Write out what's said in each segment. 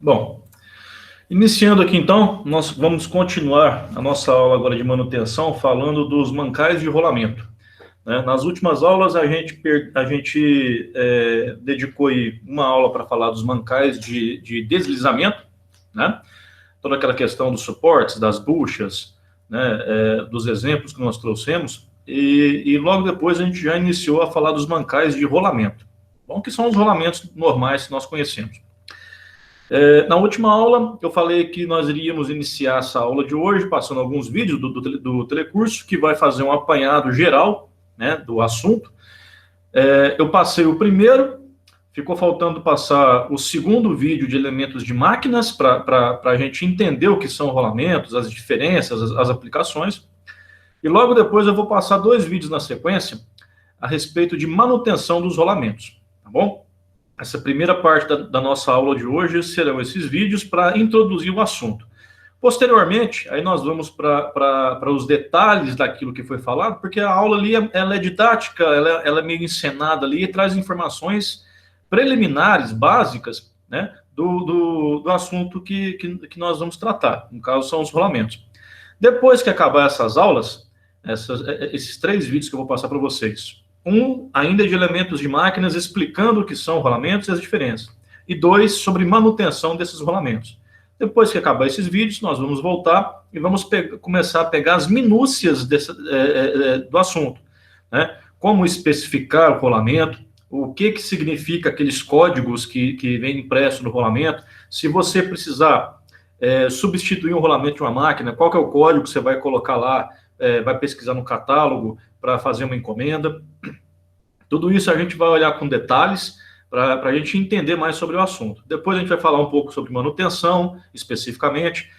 Bom, iniciando aqui então, nós vamos continuar a nossa aula agora de manutenção falando dos mancais de rolamento. Nas últimas aulas a gente dedicou aí uma aula para falar dos mancais de deslizamento, né? Toda aquela questão dos suportes, das buchas, né? Dos exemplos que nós trouxemos, e logo depois a gente já iniciou a falar dos mancais de rolamento, bom, que são os rolamentos normais que nós conhecemos. Na última aula, eu falei que nós iríamos iniciar essa aula de hoje, passando alguns vídeos do telecurso, que vai fazer um apanhado geral, né, do assunto. Eu passei o primeiro, ficou faltando passar o segundo vídeo de elementos de máquinas, para a gente entender o que são rolamentos, as diferenças, as aplicações. E logo depois eu vou passar 2 vídeos na sequência a respeito de manutenção dos rolamentos, tá bom? Essa primeira parte da nossa aula de hoje serão esses vídeos para introduzir o assunto. Posteriormente, aí nós vamos para os detalhes daquilo que foi falado, porque a aula ali ela é didática, ela é meio encenada ali e traz informações preliminares, básicas, né, do assunto que nós vamos tratar. No caso, são os rolamentos. Depois que acabar essas aulas, esses 3 vídeos que eu vou passar para vocês, ainda de elementos de máquinas, explicando o que são rolamentos e as diferenças. E 2, sobre manutenção desses rolamentos. Depois que acabar esses vídeos, nós vamos voltar e vamos começar a pegar as minúcias do assunto, né? Como especificar o rolamento, o que significa aqueles códigos que vem impresso no rolamento. Se você precisar substituir um rolamento de uma máquina, qual que é o código que você vai colocar lá, vai pesquisar no catálogo para fazer uma encomenda. Tudo isso a gente vai olhar com detalhes para a gente entender mais sobre o assunto. Depois a gente vai falar um pouco sobre manutenção, especificamente,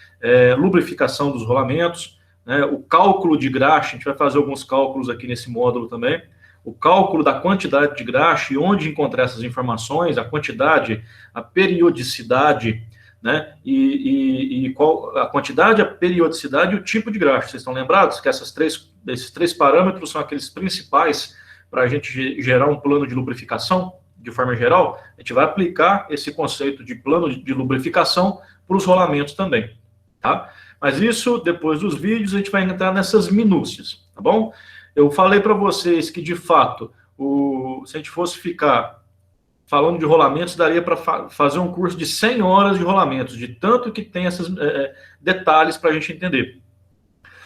lubrificação dos rolamentos, né, o cálculo de graxa. A gente vai fazer alguns cálculos aqui nesse módulo também. O cálculo da quantidade de graxa e onde encontrar essas informações, a quantidade, a periodicidade, né, e qual a quantidade, a periodicidade e o tipo de graxa. Vocês estão lembrados que esses 3 parâmetros são aqueles principais para a gente gerar um plano de lubrificação, de forma geral? A gente vai aplicar esse conceito de plano de lubrificação para os rolamentos também, tá? Mas isso, depois dos vídeos, a gente vai entrar nessas minúcias, tá bom? Eu falei para vocês que, de fato, se a gente fosse ficar falando de rolamentos, daria para fazer um curso de 100 horas de rolamentos, de tanto que tem esses detalhes para a gente entender.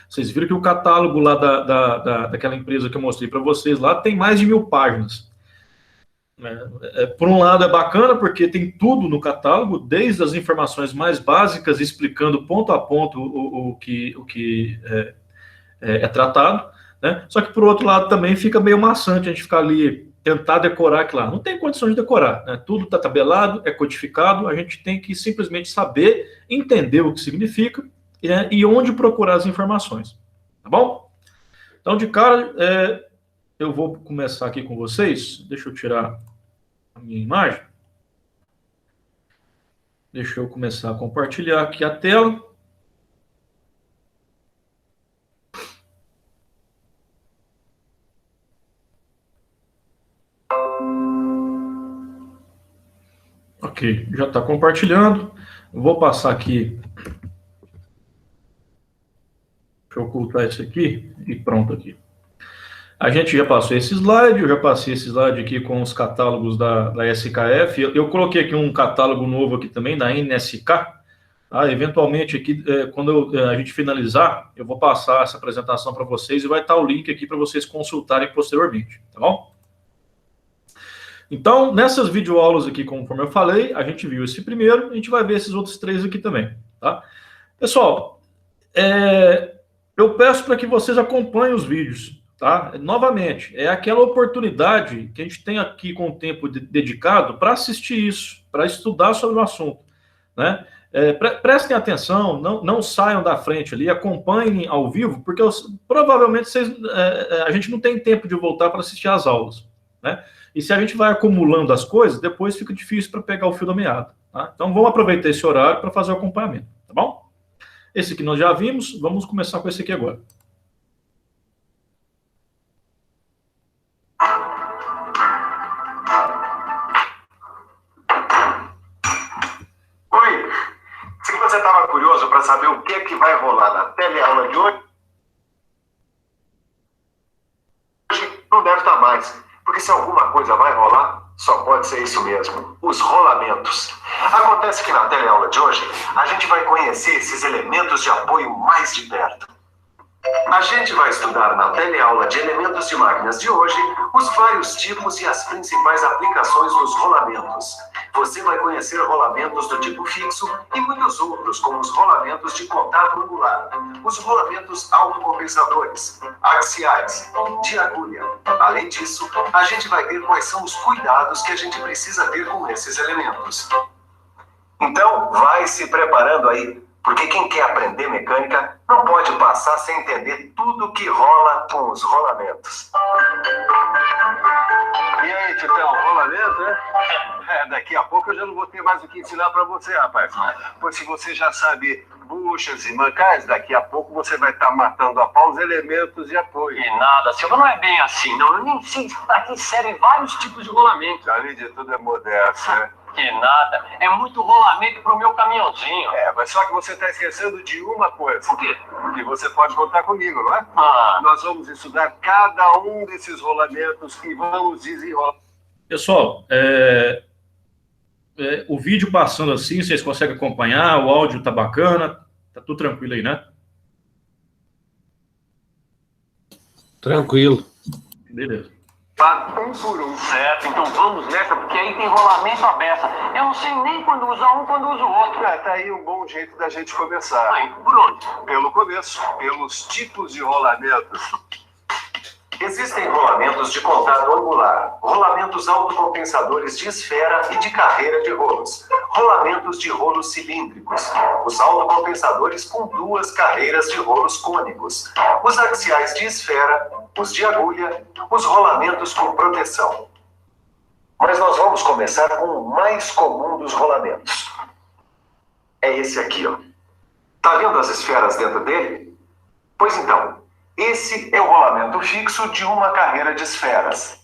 Vocês viram que o catálogo lá daquela empresa que eu mostrei para vocês lá tem mais de 1000 páginas. Por um lado é bacana porque tem tudo no catálogo, desde as informações mais básicas, explicando ponto a ponto o que é tratado, né? Só que por outro lado também fica meio maçante a gente ficar ali, tentar decorar aquilo lá. Não tem condições de decorar, né? Tudo está tabelado, é codificado, a gente tem que simplesmente saber, entender o que significa e onde procurar as informações, tá bom? Então, de cara, eu vou começar aqui com vocês. Deixa eu tirar a minha imagem. Deixa eu começar a compartilhar aqui a tela. Ok, já está compartilhando. Vou passar aqui. Deixa eu ocultar isso aqui e pronto aqui. A gente já passou esse slide, eu já passei esse slide aqui com os catálogos da SKF. Eu coloquei aqui um catálogo novo aqui também, da NSK. Eventualmente aqui, quando a gente finalizar, eu vou passar essa apresentação para vocês e vai estar o link aqui para vocês consultarem posteriormente, tá bom? Então, nessas videoaulas aqui, conforme eu falei, a gente viu esse primeiro, a gente vai ver esses outros 3 aqui também, tá? Pessoal, eu peço para que vocês acompanhem os vídeos, tá? Novamente, é aquela oportunidade que a gente tem aqui com o tempo dedicado para assistir isso, para estudar sobre o assunto, né? Prestem atenção, não saiam da frente ali, acompanhem ao vivo, porque provavelmente a gente não tem tempo de voltar para assistir às aulas, né? E se a gente vai acumulando as coisas, depois fica difícil para pegar o fio da meada, tá? Então vamos aproveitar esse horário para fazer o acompanhamento, tá bom? Esse aqui nós já vimos, vamos começar com esse aqui agora. Oi, curioso para saber o que vai rolar na teleaula de hoje? Hoje não deve estar mais, porque se alguma coisa vai rolar, só pode ser isso mesmo, os rolamentos. Acontece que na teleaula de hoje, a gente vai conhecer esses elementos de apoio mais de perto. A gente vai estudar na teleaula de elementos de máquinas de hoje os vários tipos e as principais aplicações dos rolamentos. Você vai conhecer rolamentos do tipo fixo e muitos outros, como os rolamentos de contato angular, os rolamentos autocompensadores, axiais, de agulha. Além disso, a gente vai ver quais são os cuidados que a gente precisa ter com esses elementos. Então, vai se preparando aí, porque quem quer aprender mecânica não pode passar sem entender tudo que rola com os rolamentos. E aí, Titão, rolamento, né? Daqui a pouco eu já não vou ter mais o que ensinar para você, rapaz. Pois se você já sabe buchas e mancais, daqui a pouco você vai estar matando a pau os elementos de apoio. E nada, Silva, não é bem assim, não. Eu nem sei para que servem vários tipos de rolamento. Além de tudo é modesto, né? Que nada, é muito rolamento pro meu caminhãozinho. Mas só que você está esquecendo de uma coisa. Por quê? Que você pode contar comigo, não é? Nós vamos estudar cada um desses rolamentos e vamos desenrolar. Pessoal, o vídeo passando assim, vocês conseguem acompanhar, o áudio tá bacana, tá tudo tranquilo aí, né? Tranquilo. Beleza. Um por um, certo? Então vamos nessa, porque aí tem rolamento à beça. Eu não sei nem quando usa um, quando usa o outro. Tá aí um bom jeito da gente começar. Aí, por onde? Pelo começo, pelos tipos de rolamentos. Existem rolamentos de contato angular, rolamentos autocompensadores de esfera e de carreira de rolos, rolamentos de rolos cilíndricos, os autocompensadores com duas carreiras de rolos cônicos, os axiais de esfera, os de agulha, os rolamentos com proteção. Mas nós vamos começar com o mais comum dos rolamentos. É esse aqui, ó. Tá vendo as esferas dentro dele? Pois então, esse é o rolamento fixo de uma carreira de esferas.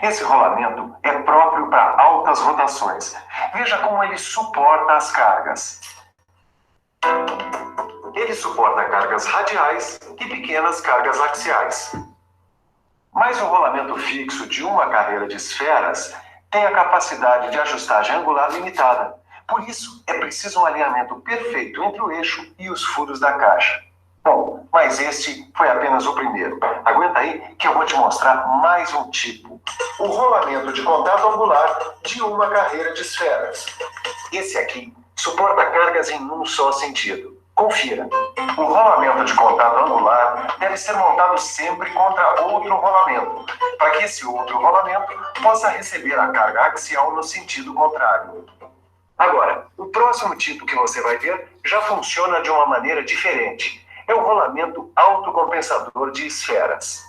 Esse rolamento é próprio para altas rotações. Veja como ele suporta as cargas. Ele suporta cargas radiais e pequenas cargas axiais. Mas o rolamento fixo de uma carreira de esferas tem a capacidade de ajustagem angular limitada. Por isso, é preciso um alinhamento perfeito entre o eixo e os furos da caixa. Bom, mas este foi apenas o primeiro. Aguenta aí que eu vou te mostrar mais um tipo. O rolamento de contato angular de uma carreira de esferas. Esse aqui suporta cargas em um só sentido. Confira. O rolamento de contato angular deve ser montado sempre contra outro rolamento, para que esse outro rolamento possa receber a carga axial no sentido contrário. Agora, o próximo tipo que você vai ver já funciona de uma maneira diferente. É o rolamento autocompensador de esferas.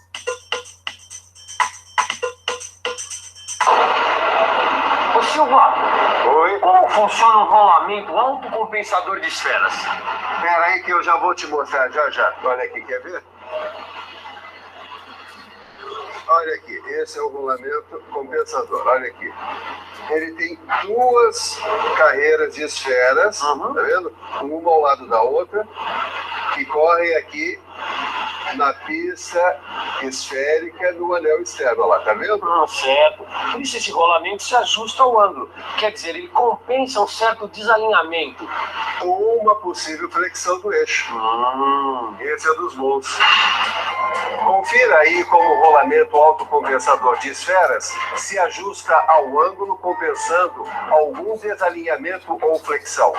Ô Silva, Oi? como funciona um rolamento autocompensador de esferas? Espera aí que eu já vou te mostrar, já. Olha aqui, quer ver? Olha aqui, esse é o rolamento compensador, olha aqui. Ele tem duas carreiras de esferas, tá vendo? Uma ao lado da outra, que correm aqui na pista esférica no anel externo, olha lá, tá vendo? Certo. Por isso esse rolamento se ajusta ao ângulo. Quer dizer, ele compensa um certo desalinhamento. Com uma possível flexão do eixo. Esse é dos bons. Confira aí como o rolamento autocompensador de esferas se ajusta ao ângulo, compensando algum desalinhamento ou flexão.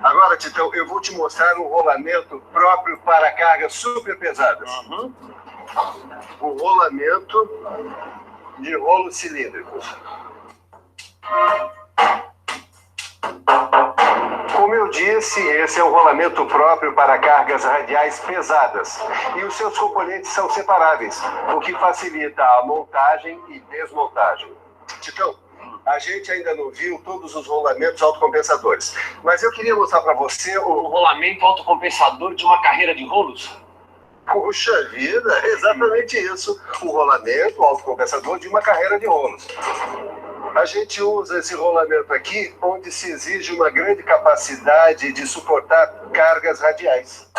Agora, Titão, eu vou te mostrar um rolamento próprio para cargas super pesadas. O rolamento de rolos cilíndricos. Como eu disse, esse é um rolamento próprio para cargas radiais pesadas e os seus componentes são separáveis, o que facilita a montagem e desmontagem. Titão, a gente ainda não viu todos os rolamentos autocompensadores, mas eu queria mostrar para você O rolamento autocompensador de uma carreira de rolos? Puxa vida, exatamente isso. O rolamento autocompensador de uma carreira de rolos. A gente usa esse rolamento aqui onde se exige uma grande capacidade de suportar cargas radiais.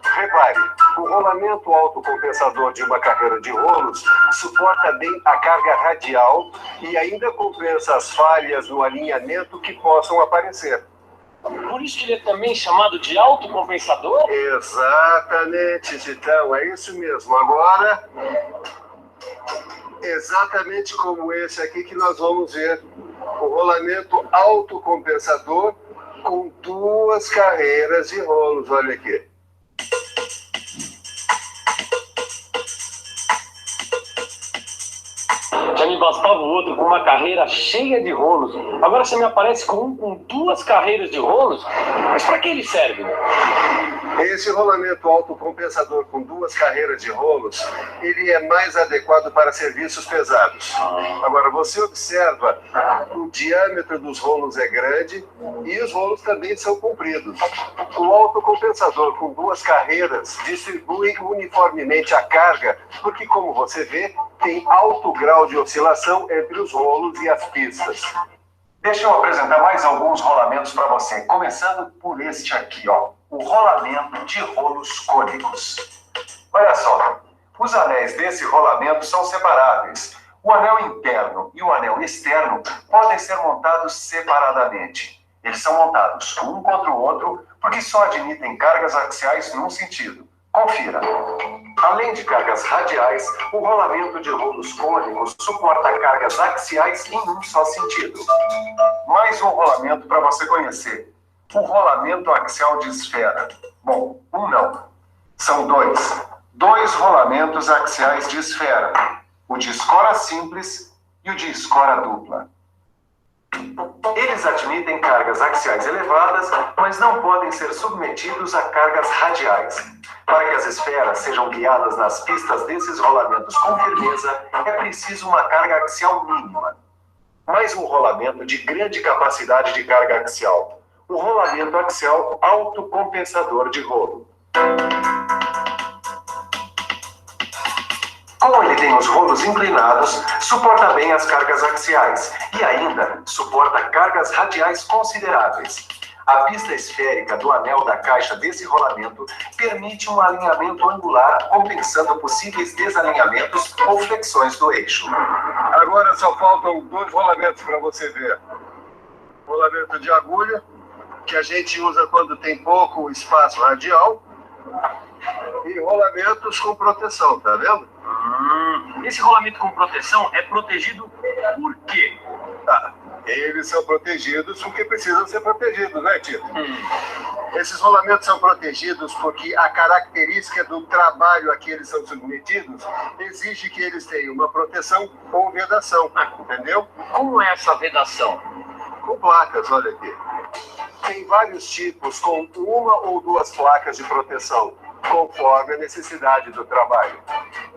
Repare, o rolamento autocompensador de uma carreira de rolos suporta bem a carga radial e ainda compensa as falhas no alinhamento que possam aparecer. Por isso que ele é também chamado de autocompensador? Exatamente, Titão, é isso mesmo. Agora, exatamente como esse aqui que nós vamos ver, o rolamento autocompensador com 2 carreiras de rolos, olha aqui. Já me bastava o outro com uma carreira cheia de rolos. Agora você me aparece com um com 2 carreiras de rolos? Mas para que ele serve? Esse rolamento autocompensador com 2 carreiras de rolos, ele é mais adequado para serviços pesados. Agora, você observa, o diâmetro dos rolos é grande e os rolos também são compridos. O autocompensador com 2 carreiras distribui uniformemente a carga, porque, como você vê, tem alto grau de oscilação entre os rolos e as pistas. Deixa eu apresentar mais alguns rolamentos para você, começando por este aqui, ó, o rolamento de rolos cônicos. Olha só, os anéis desse rolamento são separáveis. O anel interno e o anel externo podem ser montados separadamente. Eles são montados um contra o outro porque só admitem cargas axiais num sentido. Confira. Além de cargas radiais, o rolamento de rolos cônicos suporta cargas axiais em um só sentido. Mais um rolamento para você conhecer. O rolamento axial de esfera. Bom, um não. São 2. 2 rolamentos axiais de esfera. O de escora simples e o de escora dupla. Eles admitem cargas axiais elevadas, mas não podem ser submetidos a cargas radiais. Para que as esferas sejam guiadas nas pistas desses rolamentos com firmeza, é preciso uma carga axial mínima. Mais um rolamento de grande capacidade de carga axial. O rolamento axial autocompensador de rolo. Como ele tem os rolos inclinados, suporta bem as cargas axiais e ainda suporta cargas radiais consideráveis. A pista esférica do anel da caixa desse rolamento permite um alinhamento angular, compensando possíveis desalinhamentos ou flexões do eixo. Agora só faltam 2 rolamentos para você ver. Rolamento de agulha, que a gente usa quando tem pouco espaço radial, e rolamentos com proteção, tá vendo? Esse rolamento com proteção é protegido por quê? Eles são protegidos porque precisam ser protegidos, né, Tito? Esses rolamentos são protegidos porque a característica do trabalho a que eles são submetidos exige que eles tenham uma proteção ou vedação, entendeu? Como é essa vedação? Com placas, olha aqui. Tem vários tipos com 1 ou 2 placas de proteção, conforme a necessidade do trabalho.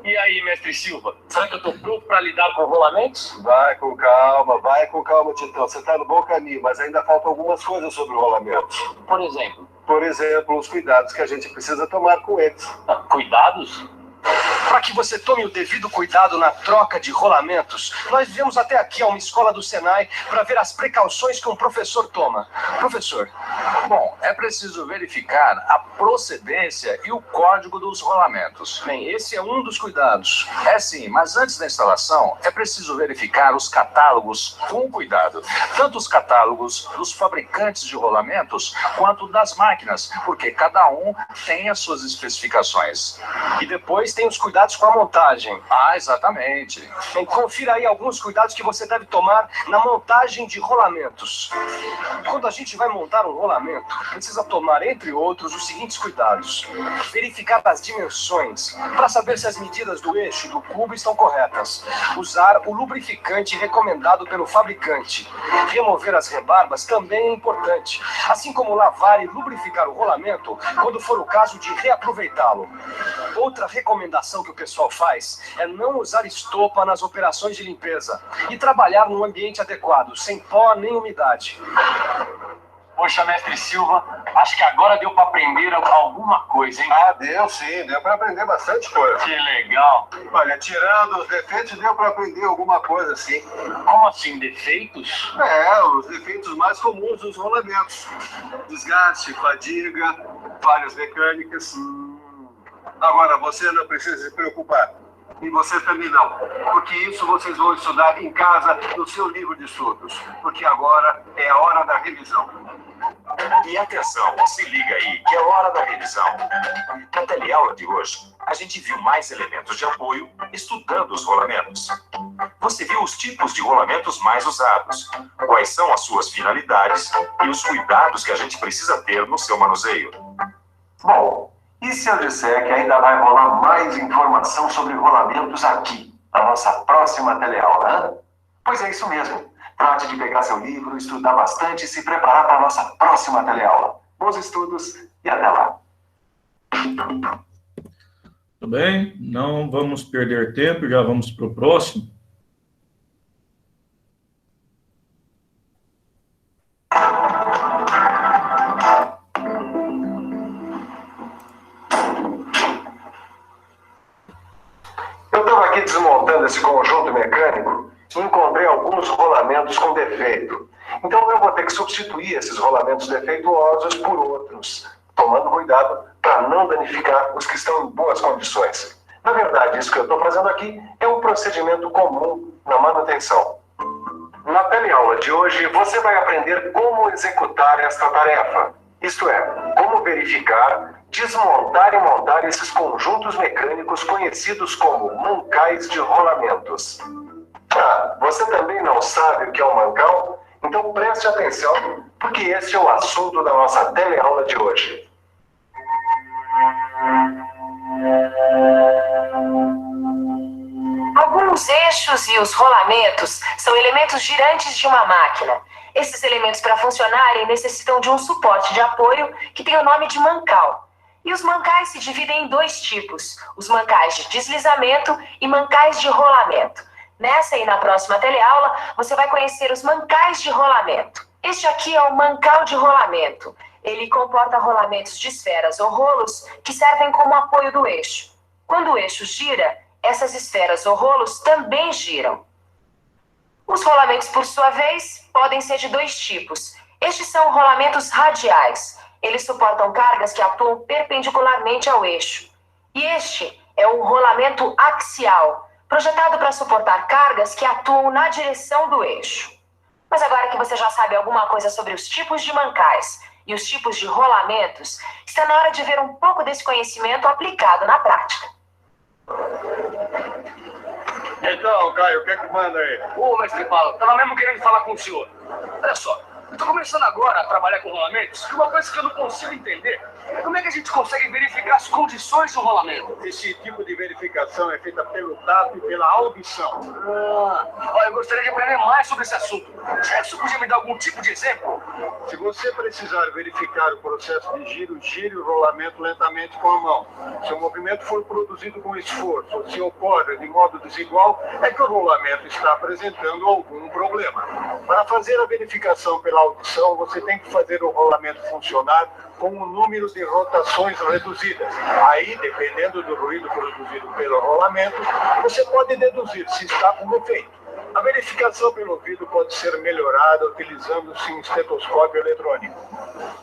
E aí, mestre Silva, será que eu estou pronto para lidar com rolamentos? Vai com calma, Titão. Você está no bom caminho, mas ainda faltam algumas coisas sobre o rolamento. Por exemplo? Por exemplo, os cuidados que a gente precisa tomar com eles. Cuidados? Para que você tome o devido cuidado na troca de rolamentos, nós viemos até aqui a uma escola do Senai para ver as precauções que um professor toma. Professor. Bom, é preciso verificar a procedência e o código dos rolamentos. Bem, esse é um dos cuidados. É sim, mas antes da instalação, é preciso verificar os catálogos com cuidado. Tanto os catálogos dos fabricantes de rolamentos, quanto das máquinas, porque cada um tem as suas especificações. E depois tem os cuidados com a montagem. Exatamente. Bem, confira aí alguns cuidados que você deve tomar na montagem de rolamentos. Quando a gente vai montar um rolamento, precisa tomar, entre outros, os seguintes cuidados. Verificar as dimensões, para saber se as medidas do eixo e do cubo estão corretas. Usar o lubrificante recomendado pelo fabricante. Remover as rebarbas também é importante, assim como lavar e lubrificar o rolamento quando for o caso de reaproveitá-lo. Outra recomendação que o pessoal faz é não usar estopa nas operações de limpeza e trabalhar num ambiente adequado, sem pó nem umidade. Poxa, mestre Silva, acho que agora deu para aprender alguma coisa, hein? Ah, deu sim, deu para aprender bastante coisa. Que legal. Olha, tirando os defeitos, deu para aprender alguma coisa sim. Como assim, defeitos? Os defeitos mais comuns dos rolamentos. Desgaste, fadiga, falhas mecânicas. Agora, você não precisa se preocupar. E você também não. Porque isso vocês vão estudar em casa, no seu livro de estudos. Porque agora é a hora da revisão. E atenção, se liga aí, que é hora da revisão. Na teleaula de hoje, a gente viu mais elementos de apoio estudando os rolamentos. Você viu os tipos de rolamentos mais usados, quais são as suas finalidades e os cuidados que a gente precisa ter no seu manuseio. Bom, e se eu disser que ainda vai rolar mais informação sobre rolamentos aqui, na nossa próxima teleaula, hein? Pois é isso mesmo. Trate de pegar seu livro, estudar bastante e se preparar para a nossa próxima teleaula. Bons estudos e até lá. Tudo bem? Não vamos perder tempo, já vamos para o próximo. Eu estava aqui desmontando esse conjunto mecânico e encontrei alguns rolamentos com defeito. Então eu vou ter que substituir esses rolamentos defeituosos por outros, tomando cuidado para não danificar os que estão em boas condições. Na verdade, isso que eu estou fazendo aqui é um procedimento comum na manutenção. Na teleaula de hoje, você vai aprender como executar esta tarefa. Isto é, como verificar, desmontar e montar esses conjuntos mecânicos conhecidos como mancais de rolamentos. Você também não sabe o que é um mancal? Então preste atenção, porque esse é o assunto da nossa teleaula de hoje. Alguns eixos e os rolamentos são elementos girantes de uma máquina. Esses elementos, para funcionarem, necessitam de um suporte de apoio que tem o nome de mancal. E os mancais se dividem em dois tipos, os mancais de deslizamento e mancais de rolamento. Nessa e na próxima teleaula, você vai conhecer os mancais de rolamento. Este aqui é o mancal de rolamento. Ele comporta rolamentos de esferas ou rolos que servem como apoio do eixo. Quando o eixo gira, essas esferas ou rolos também giram. Os rolamentos, por sua vez, podem ser de dois tipos. Estes são rolamentos radiais. Eles suportam cargas que atuam perpendicularmente ao eixo. E este é um rolamento axial, projetado para suportar cargas que atuam na direção do eixo. Mas agora que você já sabe alguma coisa sobre os tipos de mancais e os tipos de rolamentos, está na hora de ver um pouco desse conhecimento aplicado na prática. Então, Caio, o que é que manda aí? Ô, mestre Paulo, tava mesmo querendo falar com o senhor. Olha só, eu tô começando agora a trabalhar com rolamentos e uma coisa que eu não consigo entender é como é que a gente consegue verificar as condições do rolamento. Esse tipo de verificação é feita pelo tato e pela audição. Olha, eu gostaria de aprender mais sobre esse assunto. Será que você podia me dar algum tipo de exemplo? Se você precisar verificar o processo de giro, gire o rolamento lentamente com a mão. Se o movimento for produzido com esforço ou se ocorre de modo desigual, é que o rolamento está apresentando algum problema. Para fazer a verificação pela audição, você tem que fazer o rolamento funcionar com um número de rotações reduzidas. Aí, dependendo do ruído produzido pelo rolamento, você pode deduzir se está com defeito. A verificação pelo ouvido pode ser melhorada utilizando-se um estetoscópio eletrônico.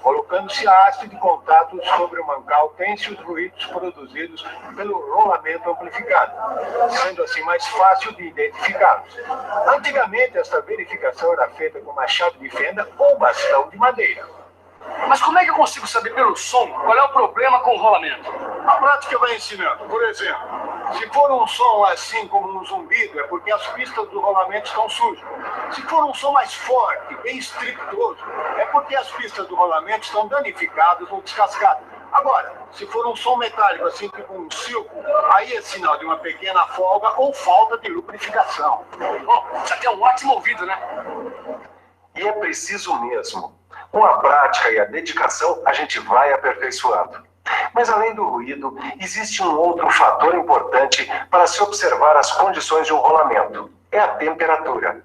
Colocando-se a haste de contato sobre o mancal, tem-se os ruídos produzidos pelo rolamento amplificado, sendo assim mais fácil de identificá-los. Antigamente, esta verificação era feita com uma chave de fenda ou bastão de madeira. Mas como é que eu consigo saber pelo som qual é o problema com o rolamento? A prática vai ensinando. Por exemplo, se for um som assim como um zumbido, é porque as pistas do rolamento estão sujas. Se for um som mais forte, bem estrepitoso, é porque as pistas do rolamento estão danificadas ou descascadas. Agora, se for um som metálico, assim tipo um silco, aí é sinal de uma pequena folga ou falta de lubrificação. Bom, já tem um ótimo ouvido, né? E é preciso mesmo. Com a prática e a dedicação, a gente vai aperfeiçoando. Mas além do ruído, existe um outro fator importante para se observar as condições de um rolamento. É a temperatura.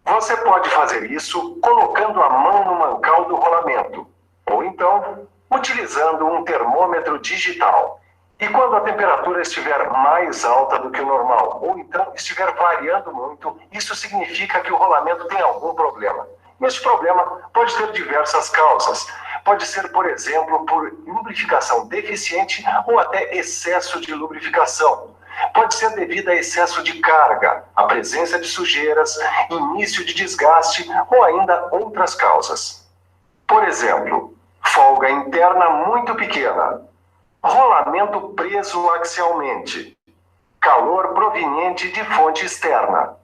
Você pode fazer isso colocando a mão no mancal do rolamento, ou então utilizando um termômetro digital. E quando a temperatura estiver mais alta do que o normal, ou então estiver variando muito, isso significa que o rolamento tem algum problema. Esse problema pode ter diversas causas. Pode ser, por exemplo, por lubrificação deficiente ou até excesso de lubrificação. Pode ser devido a excesso de carga, a presença de sujeiras, início de desgaste ou ainda outras causas. Por exemplo, folga interna muito pequena, rolamento preso axialmente, calor proveniente de fonte externa.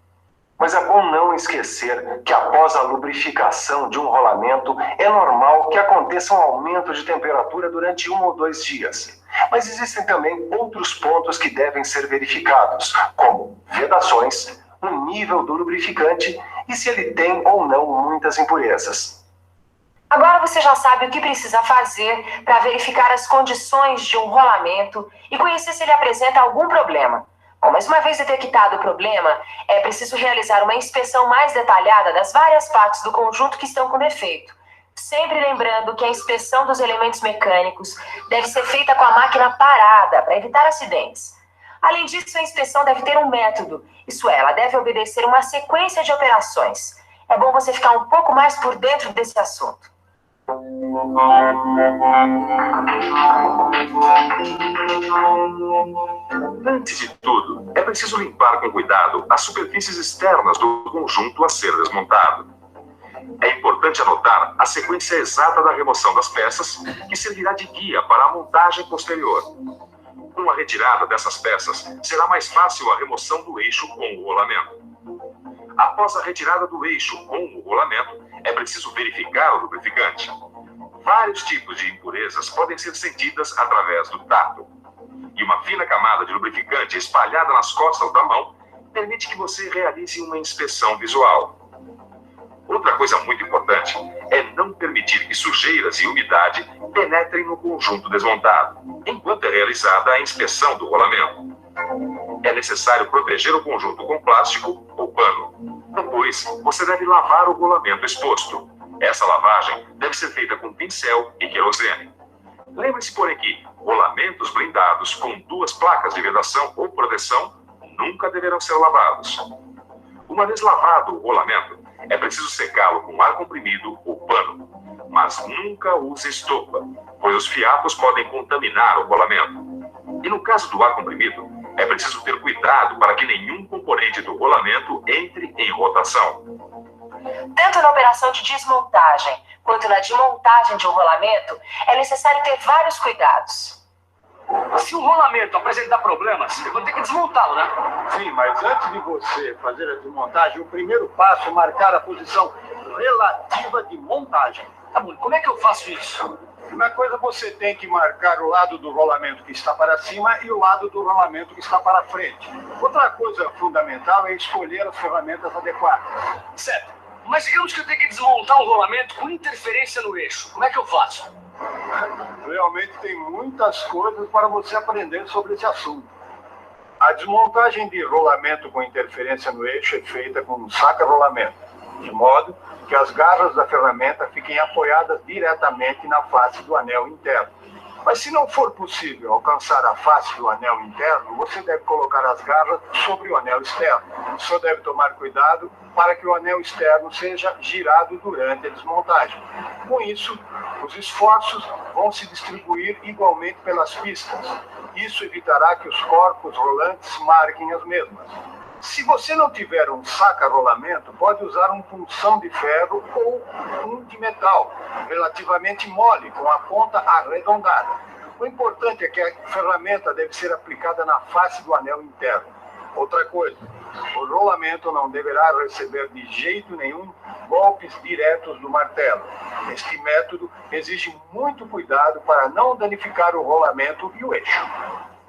Mas é bom não esquecer que após a lubrificação de um rolamento, é normal que aconteça um aumento de temperatura durante 1 ou 2 dias. Mas existem também outros pontos que devem ser verificados, como vedações, o nível do lubrificante e se ele tem ou não muitas impurezas. Agora você já sabe o que precisa fazer para verificar as condições de um rolamento e conhecer se ele apresenta algum problema. Bom, mas uma vez detectado o problema, é preciso realizar uma inspeção mais detalhada das várias partes do conjunto que estão com defeito. Sempre lembrando que a inspeção dos elementos mecânicos deve ser feita com a máquina parada para evitar acidentes. Além disso, a inspeção deve ter um método, isso é, ela deve obedecer uma sequência de operações. É bom você ficar um pouco mais por dentro desse assunto. Antes de tudo, é preciso limpar com cuidado as superfícies externas do conjunto a ser desmontado. É importante anotar a sequência exata da remoção das peças, que servirá de guia para a montagem posterior. Com a retirada dessas peças, será mais fácil a remoção do eixo com o rolamento. Após a retirada do eixo com o rolamento, é preciso verificar o lubrificante. Vários tipos de impurezas podem ser sentidas através do tato. E uma fina camada de lubrificante espalhada nas costas da mão permite que você realize uma inspeção visual. Outra coisa muito importante é não permitir que sujeiras e umidade penetrem no conjunto desmontado, enquanto é realizada a inspeção do rolamento. É necessário proteger o conjunto com plástico ou pano. Depois, você deve lavar o rolamento exposto. Essa lavagem deve ser feita com pincel e querosene. Lembre-se, porém, que rolamentos blindados com 2 placas de vedação ou proteção nunca deverão ser lavados. Uma vez lavado o rolamento, é preciso secá-lo com ar comprimido ou pano, mas nunca use estopa, pois os fiapos podem contaminar o rolamento. E no caso do ar comprimido, é preciso ter cuidado para que nenhum componente do rolamento entre em rotação. Tanto na operação de desmontagem quanto na de montagem de um rolamento, é necessário ter vários cuidados. Se o rolamento apresentar problemas, eu vou ter que desmontá-lo, né? Sim, mas antes de você fazer a desmontagem, o primeiro passo é marcar a posição relativa de montagem. Tá bom, como é que eu faço isso? Primeira coisa, você tem que marcar o lado do rolamento que está para cima e o lado do rolamento que está para frente. Outra coisa fundamental é escolher as ferramentas adequadas. Certo, mas digamos que eu tenho que desmontar um rolamento com interferência no eixo. Como é que eu faço? Realmente tem muitas coisas para você aprender sobre esse assunto. A desmontagem de rolamento com interferência no eixo é feita com um saca-rolamento, de modo que as garras da ferramenta fiquem apoiadas diretamente na face do anel interno. Mas se não for possível alcançar a face do anel interno, você deve colocar as garras sobre o anel externo. Só deve tomar cuidado para que o anel externo seja girado durante a desmontagem. Com isso, os esforços vão se distribuir igualmente pelas pistas. Isso evitará que os corpos rolantes marquem as mesmas. Se você não tiver um saca-rolamento, pode usar um punção de ferro ou um de metal, relativamente mole, com a ponta arredondada. O importante é que a ferramenta deve ser aplicada na face do anel interno. Outra coisa, o rolamento não deverá receber de jeito nenhum golpes diretos do martelo. Este método exige muito cuidado para não danificar o rolamento e o eixo.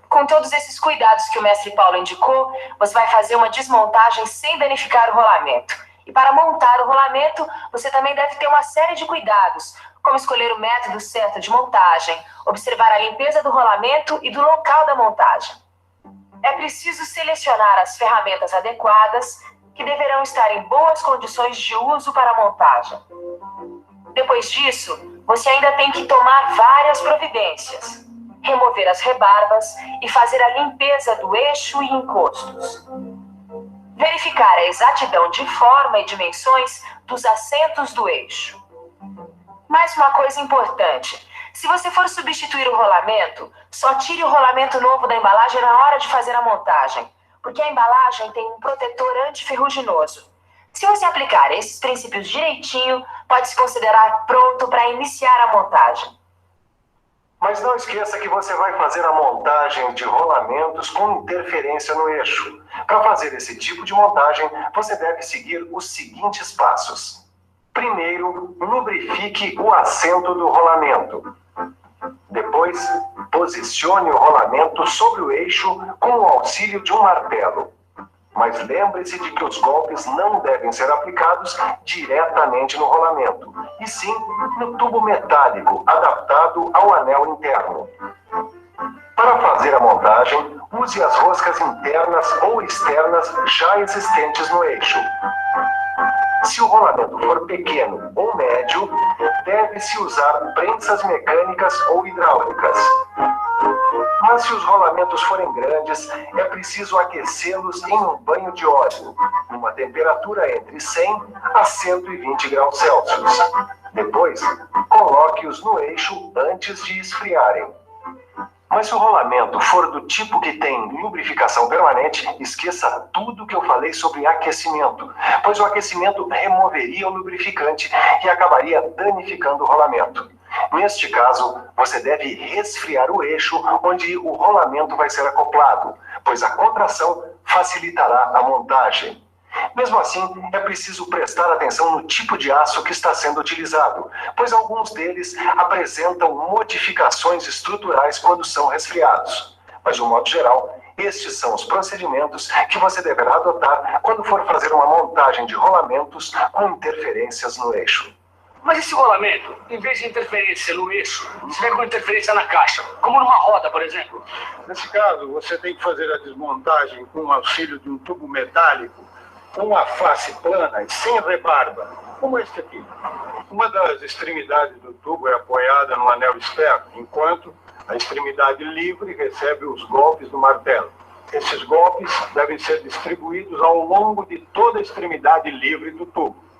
Com todos esses cuidados que o mestre Paulo indicou, você vai fazer uma desmontagem sem danificar o rolamento. E para montar o rolamento, você também deve ter uma série de cuidados, como escolher o método certo de montagem, observar a limpeza do rolamento e do local da montagem. É preciso selecionar as ferramentas adequadas, que que deverão estar em boas condições de uso para a montagem. Depois disso, você ainda tem que tomar várias providências, remover as rebarbas e fazer a limpeza do eixo e encostos. Verificar a exatidão de forma e dimensões dos assentos do eixo. Mais uma coisa importante: se você for substituir o rolamento, só tire o rolamento novo da embalagem na hora de fazer a montagem, porque a embalagem tem um protetor antiferruginoso. Se você aplicar esses princípios direitinho, pode se considerar pronto para iniciar a montagem. Mas não esqueça que você vai fazer a montagem de rolamentos com interferência no eixo. Para fazer esse tipo de montagem, você deve seguir os seguintes passos. Primeiro, lubrifique o assento do rolamento. Depois, posicione o rolamento sobre o eixo com o auxílio de um martelo. Mas lembre-se de que os golpes não devem ser aplicados diretamente no rolamento, e sim no tubo metálico adaptado ao anel interno. Para fazer a montagem, use as roscas internas ou externas já existentes no eixo. Se o rolamento for pequeno ou médio, deve-se usar prensas mecânicas ou hidráulicas. Mas se os rolamentos forem grandes, é preciso aquecê-los em um banho de óleo, numa temperatura entre 100 a 120 graus Celsius. Depois, coloque-os no eixo antes de esfriarem. Mas se o rolamento for do tipo que tem lubrificação permanente, esqueça tudo que eu falei sobre aquecimento, pois o aquecimento removeria o lubrificante e acabaria danificando o rolamento. Neste caso, você deve resfriar o eixo onde o rolamento vai ser acoplado, pois a contração facilitará a montagem. Mesmo assim, é preciso prestar atenção no tipo de aço que está sendo utilizado, pois alguns deles apresentam modificações estruturais quando são resfriados. Mas, de um modo geral, estes são os procedimentos que você deverá adotar quando for fazer uma montagem de rolamentos com interferências no eixo. Mas esse rolamento, em vez de interferência no eixo, tiver com interferência na caixa, como numa roda, por exemplo? Nesse caso, você tem que fazer a desmontagem com o auxílio de um tubo metálico, com a face plana e sem rebarba, como este aqui. Uma das extremidades do tubo é apoiada no anel externo, enquanto a extremidade livre recebe os golpes do martelo. Esses golpes devem ser distribuídos ao longo de toda a extremidade livre do tubo.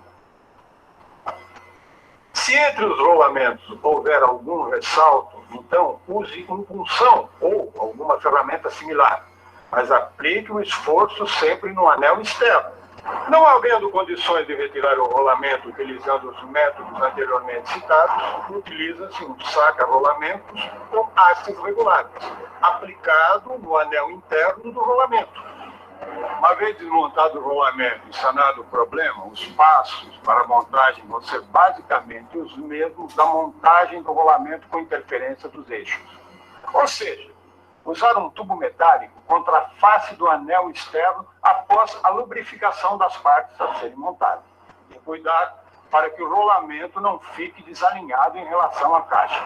Se entre os rolamentos houver algum ressalto, então use um punção ou alguma ferramenta similar, mas aplique o esforço sempre no anel externo. Não havendo condições de retirar o rolamento utilizando os métodos anteriormente citados, utiliza-se um saca-rolamentos com hastes regulares, aplicado no anel interno do rolamento. Uma vez desmontado o rolamento e sanado o problema, os passos para a montagem vão ser basicamente os mesmos da montagem do rolamento com interferência dos eixos. Ou seja, usar um tubo metálico contra a face do anel externo após a lubrificação das partes a serem montadas. E cuidar para que o rolamento não fique desalinhado em relação à caixa.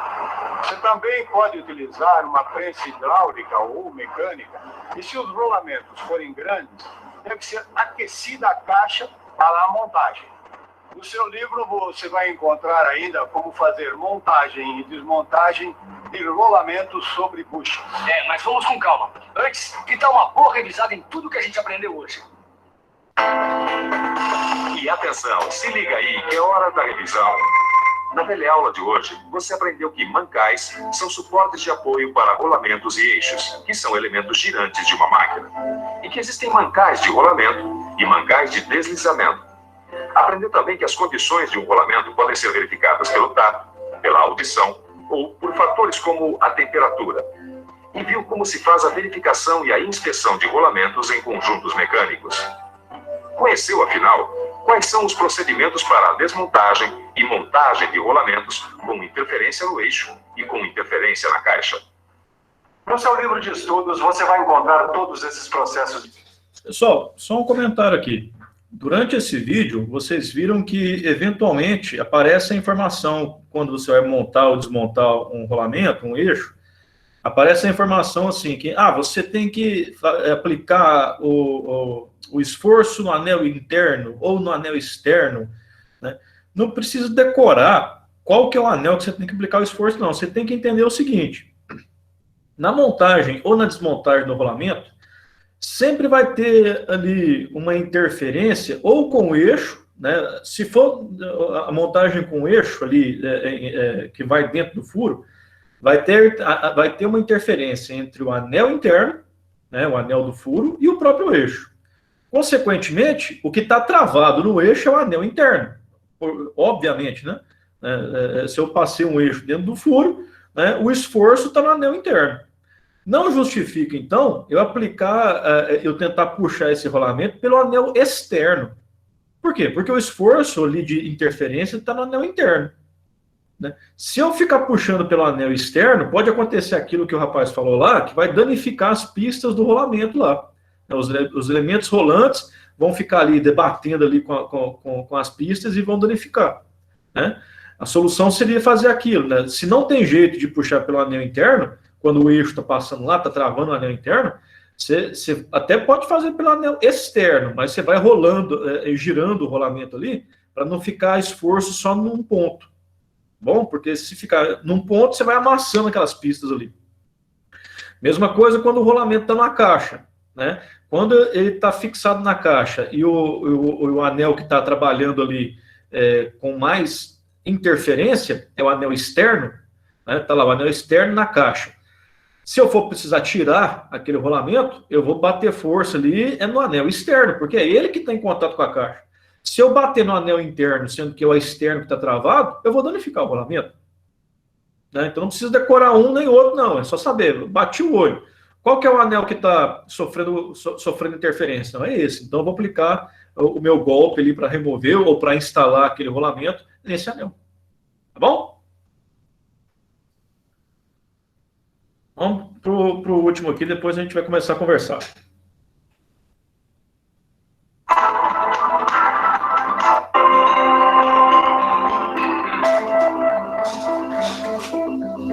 Você também pode utilizar uma prensa hidráulica ou mecânica, e se os rolamentos forem grandes, deve ser aquecida a caixa para a montagem. No seu livro você vai encontrar ainda como fazer montagem e desmontagem de rolamentos sobre buchas. Mas vamos com calma. Antes, que tal uma boa revisada em tudo que a gente aprendeu hoje? E atenção, se liga aí que é hora da revisão. Na teleaula de hoje, você aprendeu que mancais são suportes de apoio para rolamentos e eixos, que são elementos girantes de uma máquina. E que existem mancais de rolamento e mancais de deslizamento. Aprendeu também que as condições de um rolamento podem ser verificadas pelo tato, pela audição ou por fatores como a temperatura. E viu como se faz a verificação e a inspeção de rolamentos em conjuntos mecânicos. Conheceu, afinal, quais são os procedimentos para a desmontagem e montagem de rolamentos com interferência no eixo e com interferência na caixa. No seu livro de estudos, você vai encontrar todos esses processos. Pessoal, só um comentário aqui. Durante esse vídeo, vocês viram que, eventualmente, aparece a informação, quando você vai montar ou desmontar um rolamento, um eixo, aparece a informação assim, que você tem que aplicar o esforço no anel interno ou no anel externo, né? Não precisa decorar qual que é o anel que você tem que aplicar o esforço, não. Você tem que entender o seguinte: na montagem ou na desmontagem do rolamento, sempre vai ter ali uma interferência ou com o eixo, né? Se for a montagem com o eixo ali, que vai dentro do furo, vai ter uma interferência entre o anel interno, né, o anel do furo, e o próprio eixo. Consequentemente, o que está travado no eixo é o anel interno. Obviamente, né? Se eu passei um eixo dentro do furo, né, o esforço está no anel interno. Não justifica, então, eu tentar puxar esse rolamento pelo anel externo. Por quê? Porque o esforço ali de interferência está no anel interno, né? Se eu ficar puxando pelo anel externo, pode acontecer aquilo que o rapaz falou lá, que vai danificar as pistas do rolamento lá. Os elementos rolantes vão ficar ali debatendo ali com as pistas e vão danificar, né? A solução seria fazer aquilo, né? Se não tem jeito de puxar pelo anel interno, quando o eixo está passando lá, está travando o anel interno, você até pode fazer pelo anel externo, mas você vai rolando, girando o rolamento ali, para não ficar esforço só num ponto. Bom, porque se ficar num ponto, você vai amassando aquelas pistas ali. Mesma coisa quando o rolamento está na caixa, né? Quando ele está fixado na caixa e o anel que está trabalhando ali com mais interferência é o anel externo, né? Está lá o anel externo na caixa. Se eu for precisar tirar aquele rolamento, eu vou bater força ali no anel externo, porque é ele que está em contato com a caixa. Se eu bater no anel interno, sendo que é o externo que está travado, eu vou danificar o rolamento, né? Então não precisa decorar um nem outro, não. É só saber, bati o olho. Qual que é o anel que está sofrendo interferência? Não é esse. Então eu vou aplicar o meu golpe ali para remover ou para instalar aquele rolamento nesse anel. Tá bom? Vamos para o último aqui, depois a gente vai começar a conversar.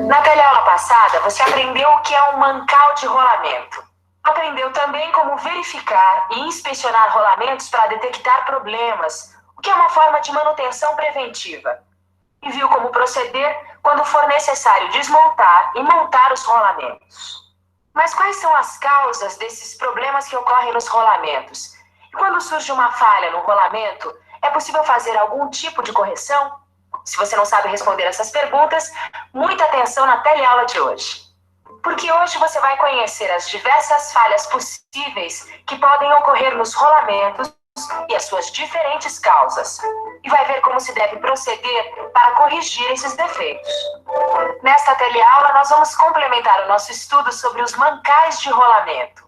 Na teleaula passada, você aprendeu o que é um mancal de rolamento. Aprendeu também como verificar e inspecionar rolamentos para detectar problemas, o que é uma forma de manutenção preventiva. E viu como proceder quando for necessário desmontar e montar os rolamentos. Mas quais são as causas desses problemas que ocorrem nos rolamentos? E quando surge uma falha no rolamento, é possível fazer algum tipo de correção? Se você não sabe responder essas perguntas, muita atenção na teleaula de hoje. Porque hoje você vai conhecer as diversas falhas possíveis que podem ocorrer nos rolamentos e as suas diferentes causas. E vai ver como se deve proceder para corrigir esses defeitos. Nesta teleaula, nós vamos complementar o nosso estudo sobre os mancais de rolamento.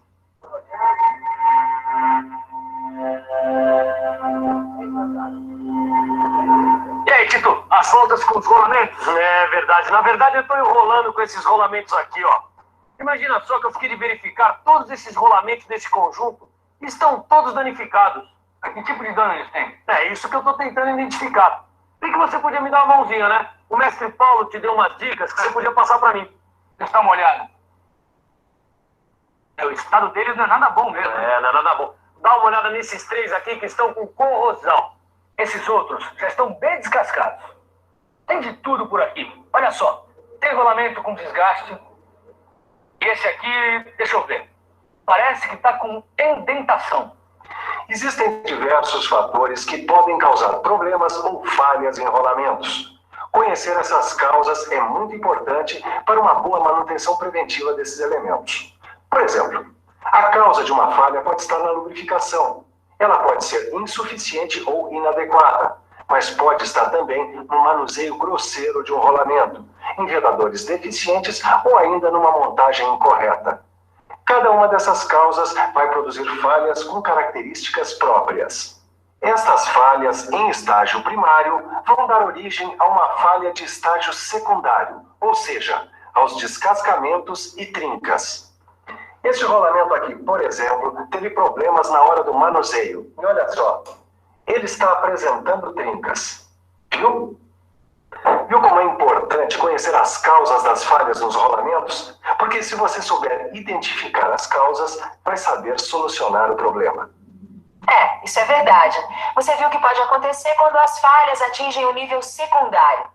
E aí, Tito, as voltas com os rolamentos? É verdade. Na verdade, eu estou enrolando com esses rolamentos aqui, ó. Imagina só que eu fiquei de verificar todos esses rolamentos desse conjunto e estão todos danificados. Que tipo de dano eles têm? É isso que eu estou tentando identificar. Bem que você podia me dar uma mãozinha, né? O mestre Paulo te deu umas dicas que você podia passar para mim. Deixa eu dar uma olhada. O estado deles não é nada bom mesmo. É, não é nada bom. Dá uma olhada nesses três aqui que estão com corrosão. Esses outros já estão bem descascados. Tem de tudo por aqui. Olha só. Tem rolamento com desgaste. E esse aqui, deixa eu ver. Parece que está com indentação. Existem diversos fatores que podem causar problemas ou falhas em rolamentos. Conhecer essas causas é muito importante para uma boa manutenção preventiva desses elementos. Por exemplo, a causa de uma falha pode estar na lubrificação. Ela pode ser insuficiente ou inadequada, mas pode estar também no manuseio grosseiro de um rolamento, em vedadores deficientes ou ainda numa montagem incorreta. Cada uma dessas causas vai produzir falhas com características próprias. Estas falhas em estágio primário vão dar origem a uma falha de estágio secundário, ou seja, aos descascamentos e trincas. Este rolamento aqui, por exemplo, teve problemas na hora do manuseio. E olha só, ele está apresentando trincas. Viu? Viu como é importante conhecer as causas das falhas nos rolamentos? Porque se você souber identificar as causas, vai saber solucionar o problema. Isso é verdade. Você viu que pode acontecer quando as falhas atingem o nível secundário.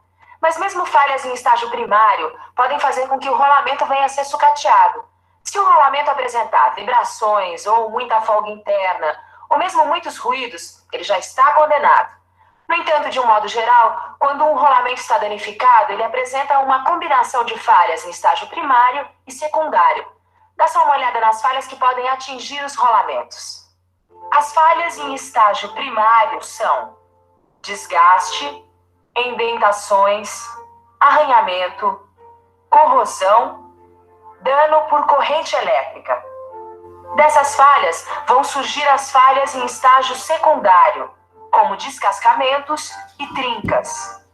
Mas mesmo falhas em estágio primário podem fazer com que o rolamento venha a ser sucateado. Se o rolamento apresentar vibrações ou muita folga interna, ou mesmo muitos ruídos, ele já está condenado. No entanto, de um modo geral, quando um rolamento está danificado, ele apresenta uma combinação de falhas em estágio primário e secundário. Dá só uma olhada nas falhas que podem atingir os rolamentos. As falhas em estágio primário são desgaste, indentações, arranhamento, corrosão, dano por corrente elétrica. Dessas falhas vão surgir as falhas em estágio secundário, como descascamentos e trincas.